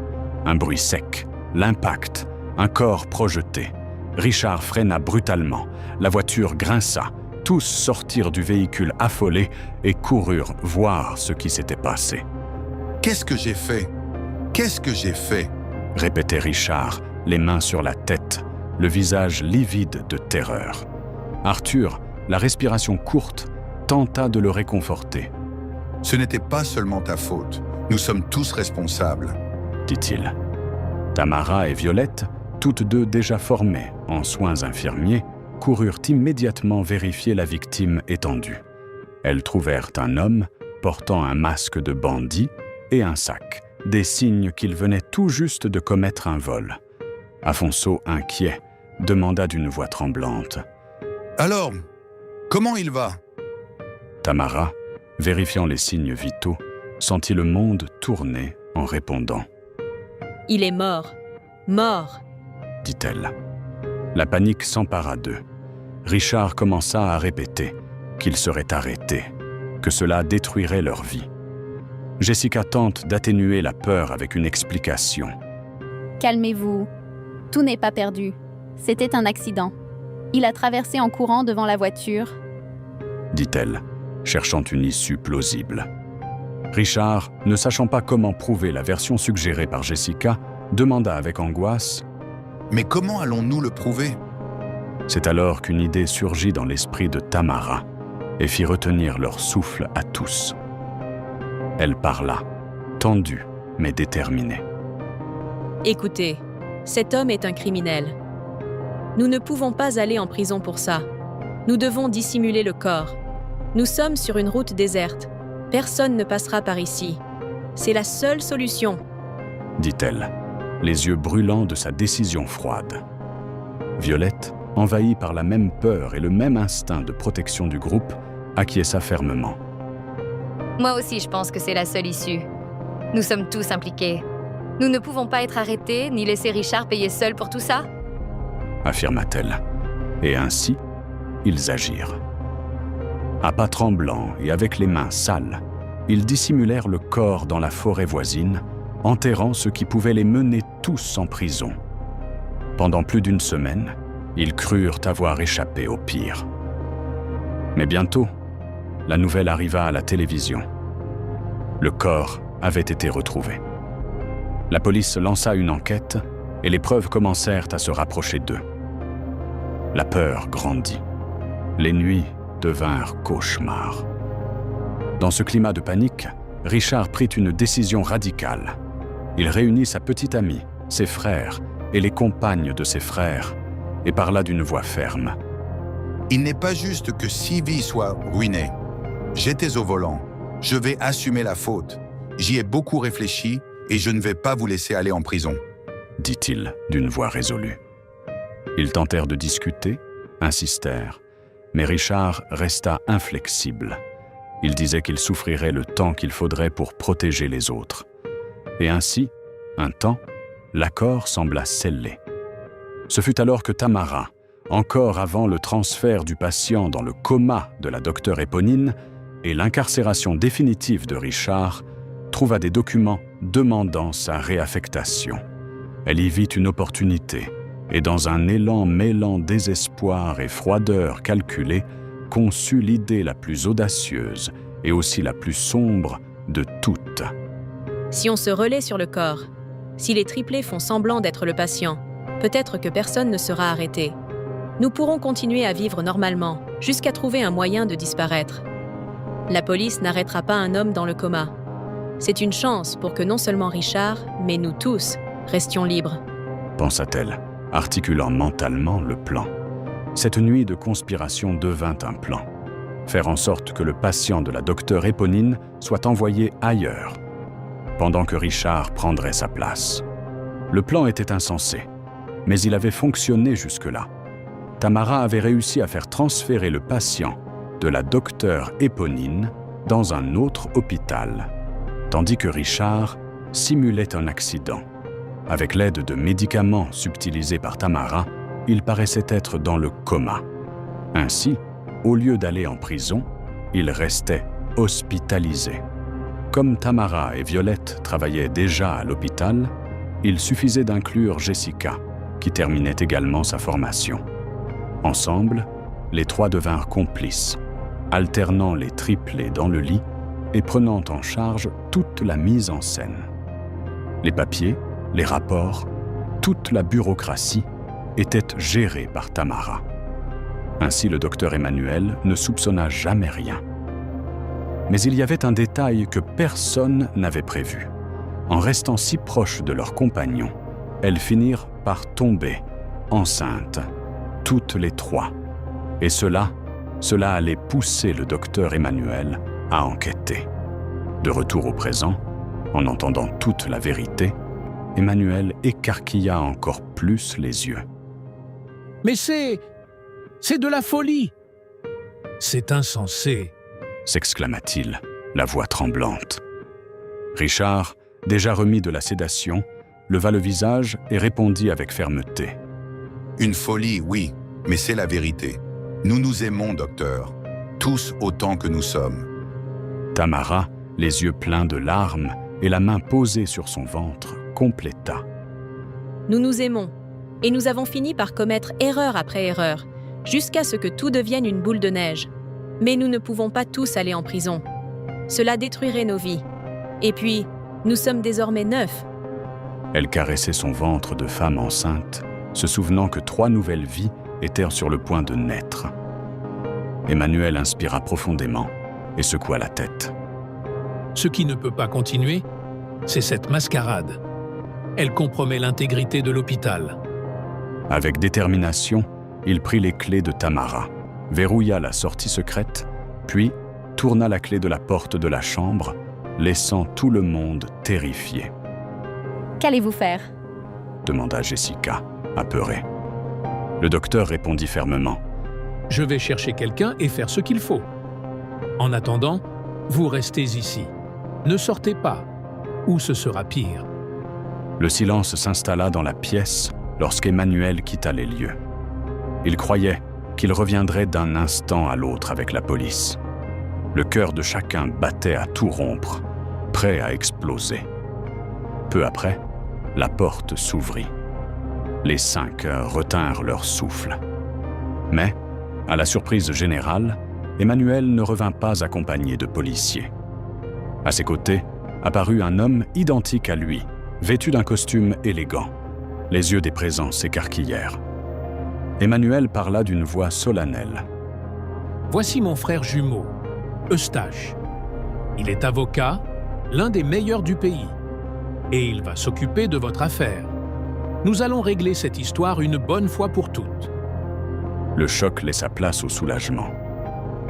Un bruit sec, l'impact, un corps projeté. Richard freina brutalement. La voiture grinça. Tous sortirent du véhicule affolés et coururent voir ce qui s'était passé. « Qu'est-ce que j'ai fait? Qu'est-ce que j'ai fait ?» répétait Richard, les mains sur la tête, le visage livide de terreur. Arthur, la respiration courte, tenta de le réconforter. « Ce n'était pas seulement ta faute. Nous sommes tous responsables. » dit-il. Tamara et Violette, toutes deux déjà formées en soins infirmiers, coururent immédiatement vérifier la victime étendue. Elles trouvèrent un homme portant un masque de bandit et un sac, des signes qu'il venait tout juste de commettre un vol. Afonso, inquiet, demanda d'une voix tremblante. « Alors, comment il va ?» Tamara, vérifiant les signes vitaux, sentit le monde tourner en répondant. « Il est mort. Mort !» dit-elle. La panique s'empara d'eux. Richard commença à répéter qu'ils seraient arrêtés, que cela détruirait leur vie. Jessica tente d'atténuer la peur avec une explication. Calmez-vous. Tout n'est pas perdu. C'était un accident. Il a traversé en courant devant la voiture, dit-elle, cherchant une issue plausible. Richard, ne sachant pas comment prouver la version suggérée par Jessica, demanda avec angoisse « Mais comment allons-nous le prouver ?» C'est alors qu'une idée surgit dans l'esprit de Tamara et fit retenir leur souffle à tous. Elle parla, tendue mais déterminée. « Écoutez, cet homme est un criminel. Nous ne pouvons pas aller en prison pour ça. Nous devons dissimuler le corps. Nous sommes sur une route déserte. Personne ne passera par ici. C'est la seule solution, » dit-elle, les yeux brûlants de sa décision froide. Violette, envahie par la même peur et le même instinct de protection du groupe, acquiesça fermement. Moi aussi, je pense que c'est la seule issue. Nous sommes tous impliqués. Nous ne pouvons pas être arrêtés, ni laisser Richard payer seul pour tout ça, affirma-t-elle. Et ainsi, ils agirent. À pas tremblants et avec les mains sales, ils dissimulèrent le corps dans la forêt voisine, enterrant ce qui pouvait les mener tous en prison. Pendant plus d'une semaine, ils crurent avoir échappé au pire. Mais bientôt, la nouvelle arriva à la télévision. Le corps avait été retrouvé. La police lança une enquête et les preuves commencèrent à se rapprocher d'eux. La peur grandit. Les nuits devinrent cauchemars. Dans ce climat de panique, Richard prit une décision radicale. Il réunit sa petite amie, ses frères et les compagnes de ses frères et parla d'une voix ferme. « Il n'est pas juste que 6 vies soient ruinées. J'étais au volant. Je vais assumer la faute. J'y ai beaucoup réfléchi et je ne vais pas vous laisser aller en prison. » dit-il d'une voix résolue. Ils tentèrent de discuter, insistèrent, mais Richard resta inflexible. Il disait qu'il souffrirait le temps qu'il faudrait pour protéger les autres. Et ainsi, un temps, l'accord sembla scellé. Ce fut alors que Tamara, encore avant le transfert du patient dans le coma de la docteure Éponine et l'incarcération définitive de Richard, trouva des documents demandant sa réaffectation. Elle y vit une opportunité et dans un élan mêlant désespoir et froideur calculée, conçut l'idée la plus audacieuse et aussi la plus sombre de toutes. Si on se relaie sur le corps, si les triplés font semblant d'être le patient, peut-être que personne ne sera arrêté. Nous pourrons continuer à vivre normalement, jusqu'à trouver un moyen de disparaître. La police n'arrêtera pas un homme dans le coma. C'est une chance pour que non seulement Richard, mais nous tous, restions libres. Pensa-t-elle, articulant mentalement le plan. Cette nuit de conspiration devint un plan. Faire en sorte que le patient de la docteure Éponine soit envoyé ailleurs, pendant que Richard prendrait sa place. Le plan était insensé, mais il avait fonctionné jusque-là. Tamara avait réussi à faire transférer le patient de la docteure Éponine dans un autre hôpital, tandis que Richard simulait un accident. Avec l'aide de médicaments subtilisés par Tamara, il paraissait être dans le coma. Ainsi, au lieu d'aller en prison, il restait hospitalisé. Comme Tamara et Violette travaillaient déjà à l'hôpital, il suffisait d'inclure Jessica, qui terminait également sa formation. Ensemble, les trois devinrent complices, alternant les triplés dans le lit et prenant en charge toute la mise en scène. Les papiers, les rapports, toute la bureaucratie étaient gérés par Tamara. Ainsi, le docteur Emmanuel ne soupçonna jamais rien. Mais il y avait un détail que personne n'avait prévu. En restant si proche de leurs compagnons, elles finirent par tomber, enceintes, toutes les trois. Et cela allait pousser le docteur Emmanuel à enquêter. De retour au présent, en entendant toute la vérité, Emmanuel écarquilla encore plus les yeux. « Mais c'est de la folie !»« C'est insensé !» s'exclama-t-il, la voix tremblante. Richard, déjà remis de la sédation, leva le visage et répondit avec fermeté. « Une folie, oui, mais c'est la vérité. Nous nous aimons, docteur, tous autant que nous sommes. » Tamara, les yeux pleins de larmes et la main posée sur son ventre, compléta. « Nous nous aimons, et nous avons fini par commettre erreur après erreur, jusqu'à ce que tout devienne une boule de neige. Mais nous ne pouvons pas tous aller en prison. Cela détruirait nos vies. Et puis, nous sommes désormais 9. » Elle caressait son ventre de femme enceinte, se souvenant que 3 nouvelles vies étaient sur le point de naître. Emmanuel inspira profondément et secoua la tête. Ce qui ne peut pas continuer, c'est cette mascarade. Elle compromet l'intégrité de l'hôpital. Avec détermination, il prit les clés de Tamara, verrouilla la sortie secrète, puis tourna la clé de la porte de la chambre, laissant tout le monde terrifié. « Qu'allez-vous faire » demanda Jessica, apeurée. Le docteur répondit fermement. « Je vais chercher quelqu'un et faire ce qu'il faut. En attendant, vous restez ici. Ne sortez pas, ou ce sera pire. » Le silence s'installa dans la pièce lorsqu'Emmanuel quitta les lieux. Il croyait qu'il reviendrait d'un instant à l'autre avec la police. Le cœur de chacun battait à tout rompre, prêt à exploser. Peu après, la porte s'ouvrit. Les 5 retinrent leur souffle. Mais, à la surprise générale, Emmanuel ne revint pas accompagné de policiers. À ses côtés, apparut un homme identique à lui, vêtu d'un costume élégant. Les yeux des présents s'écarquillèrent. Emmanuel parla d'une voix solennelle. « Voici mon frère jumeau, Eustache. Il est avocat, l'un des meilleurs du pays, et il va s'occuper de votre affaire. Nous allons régler cette histoire une bonne fois pour toutes. » Le choc laissa place au soulagement.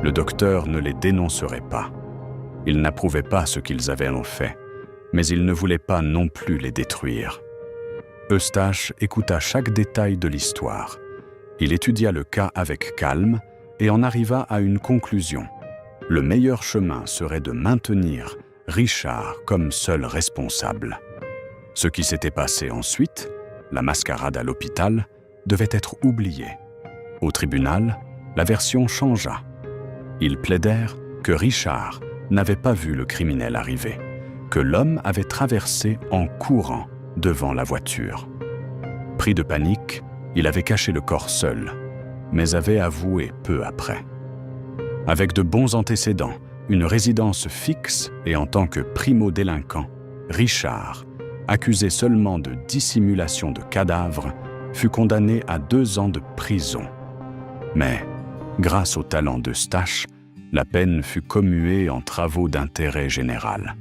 Le docteur ne les dénoncerait pas. Il n'approuvait pas ce qu'ils avaient fait, mais il ne voulait pas non plus les détruire. Eustache écouta chaque détail de l'histoire. Il étudia le cas avec calme et en arriva à une conclusion. Le meilleur chemin serait de maintenir Richard comme seul responsable. Ce qui s'était passé ensuite, la mascarade à l'hôpital, devait être oublié. Au tribunal, la version changea. Ils plaidèrent que Richard n'avait pas vu le criminel arriver, que l'homme avait traversé en courant devant la voiture. Pris de panique, il avait caché le corps seul, mais avait avoué peu après. Avec de bons antécédents, une résidence fixe et en tant que primo-délinquant, Richard, accusé seulement de dissimulation de cadavre, fut condamné à 2 ans de prison. Mais, grâce au talent d'Eustache, la peine fut commuée en travaux d'intérêt général.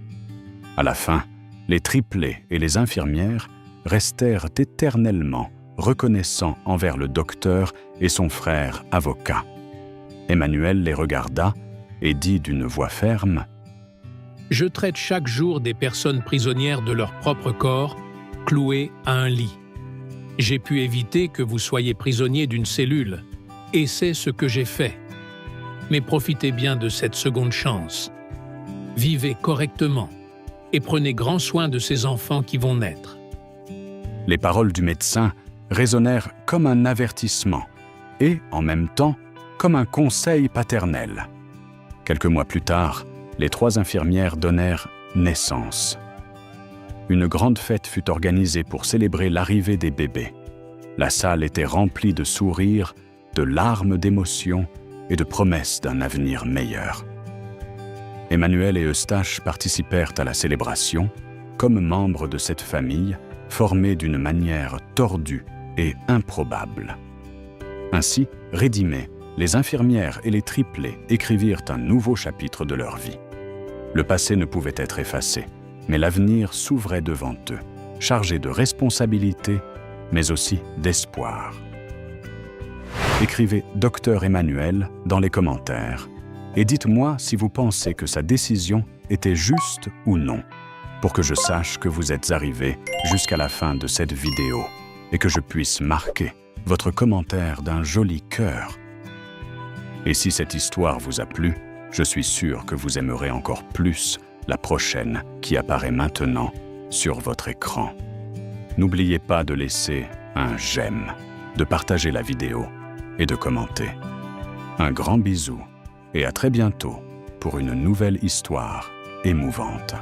À la fin, les triplés et les infirmières restèrent éternellement reconnaissants envers le docteur et son frère avocat. Emmanuel les regarda et dit d'une voix ferme : « Je traite chaque jour des personnes prisonnières de leur propre corps, clouées à un lit. J'ai pu éviter que vous soyez prisonnier d'une cellule, et c'est ce que j'ai fait. Mais profitez bien de cette seconde chance. Vivez correctement et prenez grand soin de ces enfants qui vont naître. » Les paroles du médecin résonnèrent comme un avertissement et, en même temps, comme un conseil paternel. Quelques mois plus tard, les 3 infirmières donnèrent naissance. Une grande fête fut organisée pour célébrer l'arrivée des bébés. La salle était remplie de sourires, de larmes d'émotion et de promesses d'un avenir meilleur. Emmanuel et Eustache participèrent à la célébration comme membres de cette famille formée d'une manière tordue et improbable. Ainsi, rédimés, les infirmières et les triplés écrivirent un nouveau chapitre de leur vie. Le passé ne pouvait être effacé, mais l'avenir s'ouvrait devant eux, chargée de responsabilité, mais aussi d'espoir. Écrivez Dr Emmanuel dans les commentaires et dites-moi si vous pensez que sa décision était juste ou non, pour que je sache que vous êtes arrivé jusqu'à la fin de cette vidéo et que je puisse marquer votre commentaire d'un joli cœur. Et si cette histoire vous a plu, je suis sûr que vous aimerez encore plus la prochaine qui apparaît maintenant sur votre écran. N'oubliez pas de laisser un j'aime, de partager la vidéo et de commenter. Un grand bisou et à très bientôt pour une nouvelle histoire émouvante.